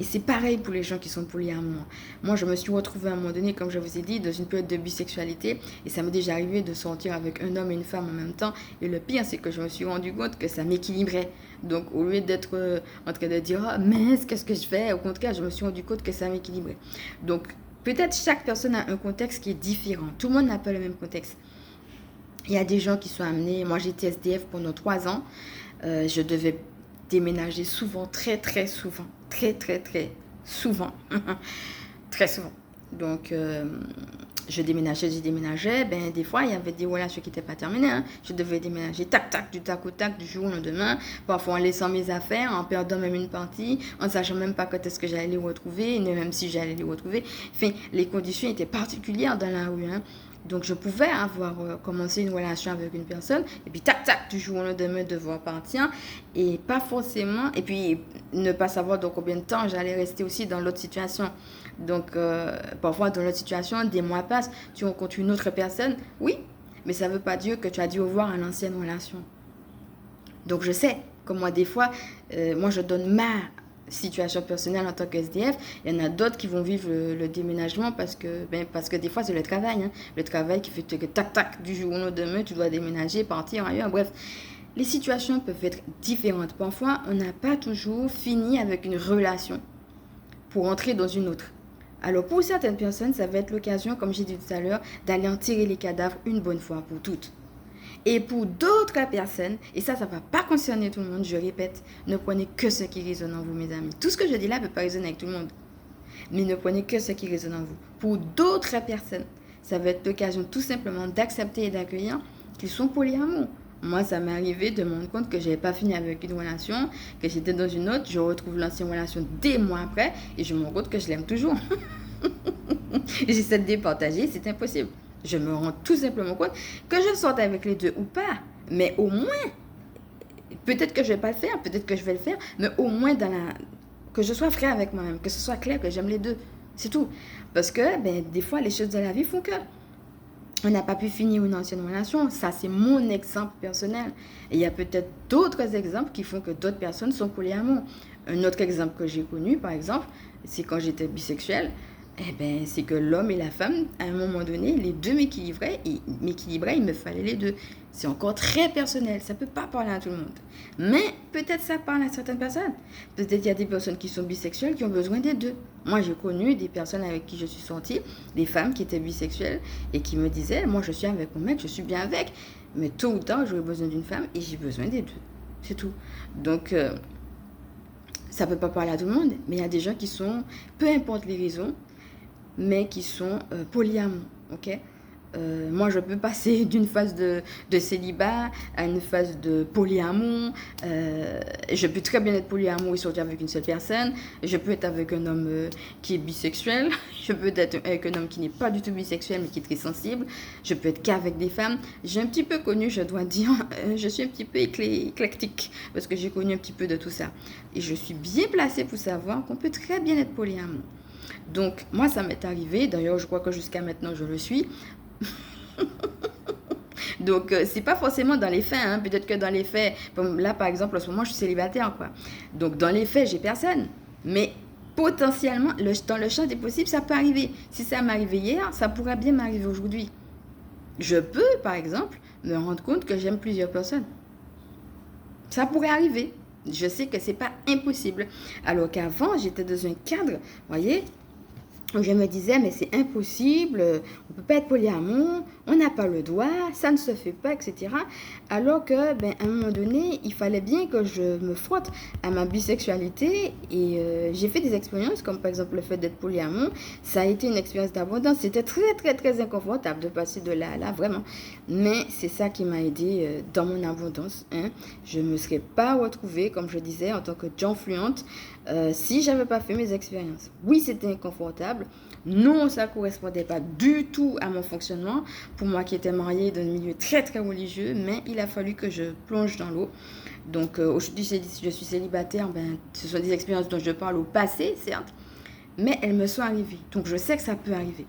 Et c'est pareil pour les gens qui sont polyamoureux. Moi, je me suis retrouvée à un moment donné, comme je vous ai dit, dans une période de bisexualité. Et ça m'est déjà arrivé de sortir avec un homme et une femme en même temps. Et le pire, c'est que je me suis rendu compte que ça m'équilibrait. Donc, au lieu d'être en train de dire « Oh mince, qu'est-ce que je fais ?» Au contraire, je me suis rendu compte que ça m'équilibrait. Donc, peut-être chaque personne a un contexte qui est différent. Tout le monde n'a pas le même contexte. Il y a des gens qui sont amenés... Moi, j'étais SDF pendant 3 ans. Je devais déménager souvent, très souvent. Très souvent. Très souvent. Donc, je déménageais. Ben, des fois, il y avait des relations qui n'étaient pas terminées. Hein. Je devais déménager du tac au tac, du jour au lendemain. Parfois, en laissant mes affaires, en perdant même une partie, en ne sachant même pas quand est-ce que j'allais les retrouver, même si j'allais les retrouver. Enfin, les conditions étaient particulières dans la rue. Hein. Donc, je pouvais avoir commencé une relation avec une personne, et puis tac, du jour au lendemain, devoir partir, et pas forcément, et puis ne pas savoir dans combien de temps j'allais rester aussi dans l'autre situation. Donc, parfois, dans l'autre situation, des mois passent, tu rencontres une autre personne, oui, mais ça ne veut pas dire que tu as dit au revoir à l'ancienne relation. Donc, je sais que moi, des fois, moi, je donne ma situation personnelle en tant que SDF. Il y en a d'autres qui vont vivre le déménagement parce que des fois, c'est le travail. Hein. Le travail qui fait que tac, du jour au lendemain, tu dois déménager, partir ailleurs. Bref, les situations peuvent être différentes. Parfois, on n'a pas toujours fini avec une relation pour entrer dans une autre. Alors, pour certaines personnes, ça va être l'occasion, comme j'ai dit tout à l'heure, d'aller en tirer les cadavres une bonne fois pour toutes. Et pour d'autres personnes, et ça ne va pas concerner tout le monde, je répète, ne prenez que ce qui résonne en vous, mes amis. Tout ce que je dis là ne peut pas résonner avec tout le monde. Mais ne prenez que ce qui résonne en vous. Pour d'autres personnes, ça va être l'occasion tout simplement d'accepter et d'accueillir qu'ils sont polyamoureux. Moi, ça m'est arrivé de me rendre compte que je n'avais pas fini avec une relation, que j'étais dans une autre, je retrouve l'ancienne relation des mois après, et je me rends compte que je l'aime toujours. J'essaie de départager, c'est impossible. Je me rends tout simplement compte que je sorte avec les deux ou pas. Mais au moins, peut-être que je ne vais pas le faire, peut-être que je vais le faire, mais au moins que je sois vrai avec moi-même, que ce soit clair que j'aime les deux. C'est tout. Parce que des fois, les choses de la vie font que on n'a pas pu finir une ancienne relation. Ça, c'est mon exemple personnel. Et il y a peut-être d'autres exemples qui font que d'autres personnes sont polyamoureuses. Un autre exemple que j'ai connu, par exemple, c'est quand j'étais bisexuelle. C'est que l'homme et la femme, à un moment donné, les deux m'équilibraient, il me fallait les deux. C'est encore très personnel, ça ne peut pas parler à tout le monde. Mais peut-être ça parle à certaines personnes. Peut-être qu'il y a des personnes qui sont bisexuelles qui ont besoin des deux. Moi, j'ai connu des personnes avec qui je suis sortie, des femmes qui étaient bisexuelles et qui me disaient, moi je suis avec mon mec, je suis bien avec, mais tôt ou tard, j'aurai besoin d'une femme et j'ai besoin des deux. C'est tout. Donc, ça ne peut pas parler à tout le monde, mais il y a des gens qui sont, peu importe les raisons, mais qui sont polyamoureux, ok? Moi, je peux passer d'une phase de célibat à une phase de polyamour. Je peux très bien être polyamour et sortir avec une seule personne. Je peux être avec un homme qui est bisexuel. Je peux être avec un homme qui n'est pas du tout bisexuel, mais qui est très sensible. Je peux être qu'avec des femmes. J'ai un petit peu connu, je dois dire, je suis un petit peu éclectique parce que j'ai connu un petit peu de tout ça. Et je suis bien placée pour savoir qu'on peut très bien être polyamour. Donc, moi, ça m'est arrivé. D'ailleurs, je crois que jusqu'à maintenant, je le suis. Donc, c'est pas forcément dans les faits. Hein. Peut-être que dans les faits, là, par exemple, en ce moment, je suis célibataire, quoi. Donc, dans les faits, j'ai personne. Mais potentiellement, dans le champ des possibles, ça peut arriver. Si ça m'est arrivé hier, ça pourrait bien m'arriver aujourd'hui. Je peux, par exemple, me rendre compte que j'aime plusieurs personnes. Ça pourrait arriver. Je sais que c'est pas impossible. Alors qu'avant, j'étais dans un cadre, vous voyez, où je me disais, mais c'est impossible, on peut pas être polyamore, on n'a pas le droit, ça ne se fait pas, etc. Alors que, ben, à un moment donné, il fallait bien que je me frotte à ma bisexualité et j'ai fait des expériences, comme par exemple le fait d'être polyamore. Ça a été une expérience d'abondance. C'était très, très, très inconfortable de passer de là à là, vraiment. Mais c'est ça qui m'a aidé dans mon abondance. Hein. Je ne me serais pas retrouvée, comme je disais, en tant que John fluente, si j'avais pas fait mes expériences. Oui, c'était inconfortable. Non, ça ne correspondait pas du tout à mon fonctionnement. Pour moi qui étais mariée dans un milieu très très religieux, mais il a fallu que je plonge dans l'eau. Donc aujourd'hui, si je suis célibataire, ben, ce sont des expériences dont je parle au passé, certes, mais elles me sont arrivées. Donc je sais que ça peut arriver.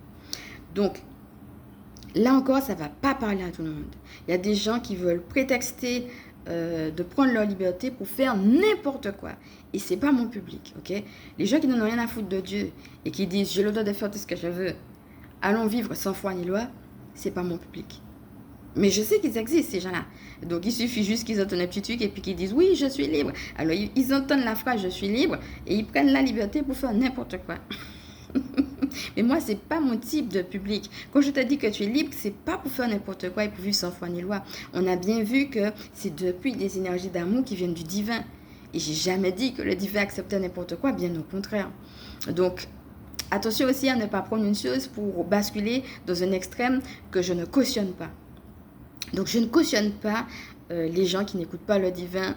Donc là encore, ça ne va pas parler à tout le monde. Il y a des gens qui veulent prétexter de prendre leur liberté pour faire n'importe quoi. Et c'est pas mon public, ok? Les gens qui n'en ont rien à foutre de Dieu et qui disent j'ai le droit de faire tout ce que je veux, allons vivre sans foi ni loi, c'est pas mon public. Mais je sais qu'ils existent, ces gens-là. Donc il suffit juste qu'ils entendent un petit truc et puis qu'ils disent oui, je suis libre. Alors ils entendent la phrase je suis libre et ils prennent la liberté pour faire n'importe quoi. Mais moi, c'est pas mon type de public. Quand je te dis que tu es libre, c'est pas pour faire n'importe quoi et pour vivre sans foi ni loi. On a bien vu que c'est depuis des énergies d'amour qui viennent du divin. Et j'ai jamais dit que le divin acceptait n'importe quoi, bien au contraire. Donc, attention aussi à ne pas prendre une chose pour basculer dans un extrême que je ne cautionne pas. Donc, je ne cautionne pas les gens qui n'écoutent pas le divin.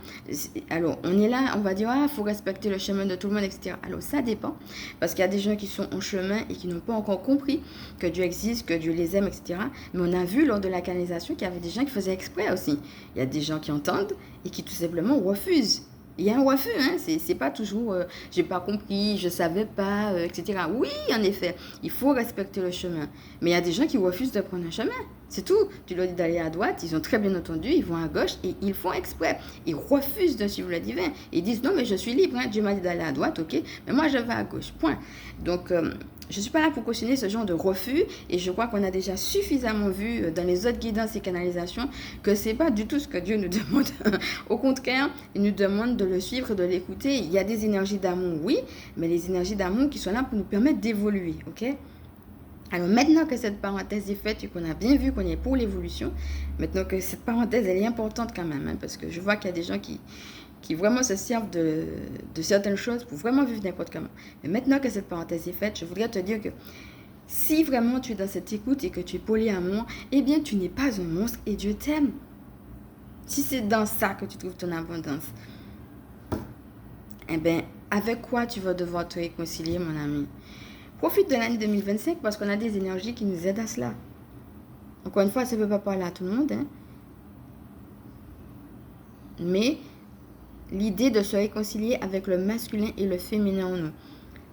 Alors, on est là, on va dire, il faut respecter le chemin de tout le monde, etc. Alors, ça dépend, parce qu'il y a des gens qui sont en chemin et qui n'ont pas encore compris que Dieu existe, que Dieu les aime, etc. Mais on a vu lors de la canalisation qu'il y avait des gens qui faisaient exprès aussi. Il y a des gens qui entendent et qui tout simplement refusent. Il y a un refus, hein? C'est pas toujours j'ai pas compris, je savais pas, etc. Oui, en effet, il faut respecter le chemin. Mais il y a des gens qui refusent de prendre un chemin. C'est tout. Tu leur dis d'aller à droite, ils ont très bien entendu, ils vont à gauche et ils font exprès. Ils refusent de suivre le divin. Ils disent non, mais je suis libre, hein? Dieu m'a dit d'aller à droite, ok, mais moi je vais à gauche. Point. Donc, je ne suis pas là pour cautionner ce genre de refus et je crois qu'on a déjà suffisamment vu dans les autres guidances et canalisations que ce n'est pas du tout ce que Dieu nous demande. Au contraire, il nous demande de le suivre, de l'écouter. Il y a des énergies d'amour, oui, mais les énergies d'amour qui sont là pour nous permettre d'évoluer, ok? Alors maintenant que cette parenthèse est faite et qu'on a bien vu qu'on est pour l'évolution, maintenant que cette parenthèse elle est importante quand même, hein, parce que je vois qu'il y a des gens qui vraiment se servent de certaines choses pour vraiment vivre n'importe comment. Mais maintenant que cette parenthèse est faite, je voudrais te dire que si vraiment tu es dans cette écoute et que tu es polyamour, eh bien tu n'es pas un monstre et Dieu t'aime. Si c'est dans ça que tu trouves ton abondance, eh bien avec quoi tu vas devoir te réconcilier, mon ami? Profite de l'année 2025 parce qu'on a des énergies qui nous aident à cela. Encore une fois, ça ne peut pas parler à tout le monde, hein. Mais l'idée de se réconcilier avec le masculin et le féminin en nous.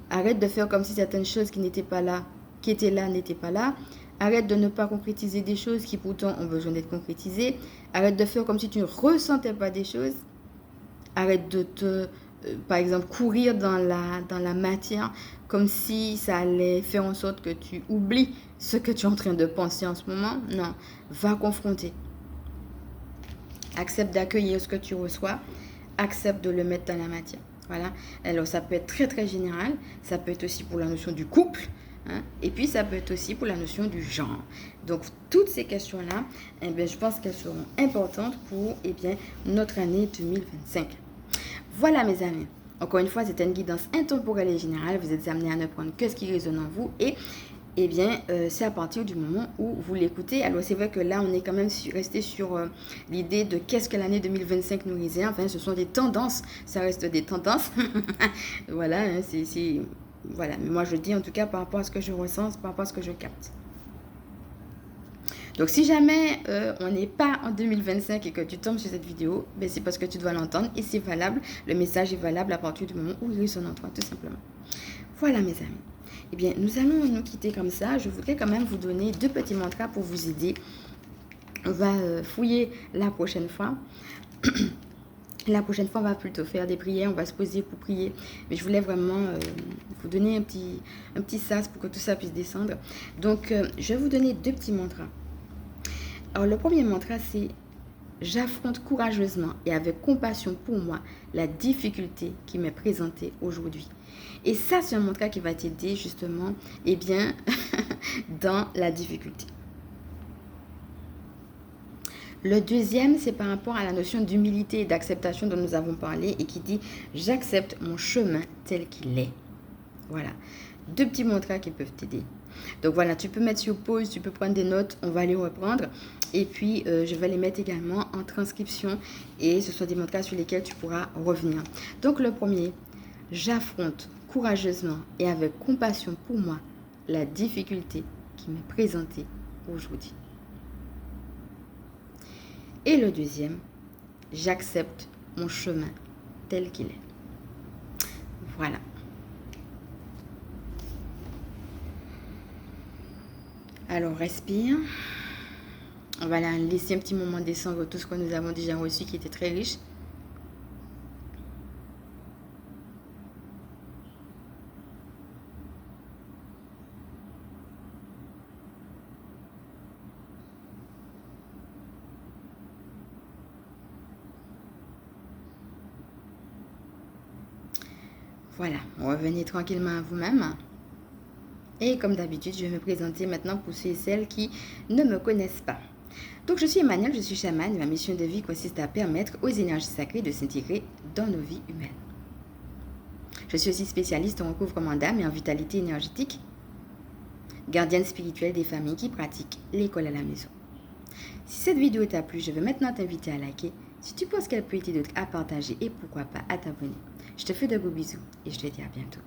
Arrête de faire comme si certaines choses qui n'étaient pas là, qui étaient là, n'étaient pas là. Arrête de ne pas concrétiser des choses qui pourtant ont besoin d'être concrétisées. Arrête de faire comme si tu ne ressentais pas des choses. Arrête de par exemple, courir dans la matière comme si ça allait faire en sorte que tu oublies ce que tu es en train de penser en ce moment. Non, va confronter. Accepte d'accueillir ce que tu reçois. Accepte de le mettre dans la matière. Voilà. Alors, ça peut être très, très général. Ça peut être aussi pour la notion du couple. Hein, et puis, ça peut être aussi pour la notion du genre. Donc, toutes ces questions-là, eh bien, je pense qu'elles seront importantes pour notre année 2025. Voilà, mes amis. Encore une fois, c'était une guidance intemporelle et générale. Vous êtes amenés à ne prendre que ce qui résonne en vous et c'est à partir du moment où vous l'écoutez. Alors, c'est vrai que là, on est quand même resté sur l'idée de qu'est-ce que l'année 2025 nous réserve. Enfin, ce sont des tendances. Ça reste des tendances. Voilà, hein, voilà. Mais moi, je dis en tout cas par rapport à ce que je ressens, par rapport à ce que je capte. Donc, si jamais on n'est pas en 2025 et que tu tombes sur cette vidéo, ben, c'est parce que tu dois l'entendre et c'est valable. Le message est valable à partir du moment où il résonne en toi, tout simplement. Voilà, mes amis. Eh bien, nous allons nous quitter comme ça. Je voudrais quand même vous donner 2 petits mantras pour vous aider. On va fouiller la prochaine fois. La prochaine fois, on va plutôt faire des prières, on va se poser pour prier. Mais je voulais vraiment vous donner un petit sas pour que tout ça puisse descendre. Donc, je vais vous donner 2 petits mantras. Alors, le premier mantra, c'est « J'affronte courageusement et avec compassion pour moi la difficulté qui m'est présentée aujourd'hui. » Et ça, c'est un mantra qui va t'aider justement, eh bien, dans la difficulté. Le deuxième, c'est par rapport à la notion d'humilité et d'acceptation dont nous avons parlé et qui dit « J'accepte mon chemin tel qu'il est ». Voilà, 2 petits mantras qui peuvent t'aider. Donc voilà, tu peux mettre sur pause, tu peux prendre des notes, on va les reprendre. Et puis, je vais les mettre également en transcription et ce sont des mantras sur lesquels tu pourras revenir. Donc le premier, « J'affronte courageusement et avec compassion pour moi la difficulté qui m'est présentée aujourd'hui. » Et le deuxième, j'accepte mon chemin tel qu'il est. Voilà. Alors, respire. On va laisser un petit moment descendre tout ce que nous avons déjà reçu qui était très riche. Voilà, revenez tranquillement à vous-même. Et comme d'habitude, je vais me présenter maintenant pour ceux et celles qui ne me connaissent pas. Donc, je suis Emmanuelle, je suis chamane et ma mission de vie consiste à permettre aux énergies sacrées de s'intégrer dans nos vies humaines. Je suis aussi spécialiste en recouvrement d'âme et en vitalité énergétique, gardienne spirituelle des familles qui pratiquent l'école à la maison. Si cette vidéo t'a plu, je vais maintenant t'inviter à liker. Si tu penses qu'elle peut aider d'autres, à partager et pourquoi pas à t'abonner. Je te fais de gros bisous et je te dis à bientôt.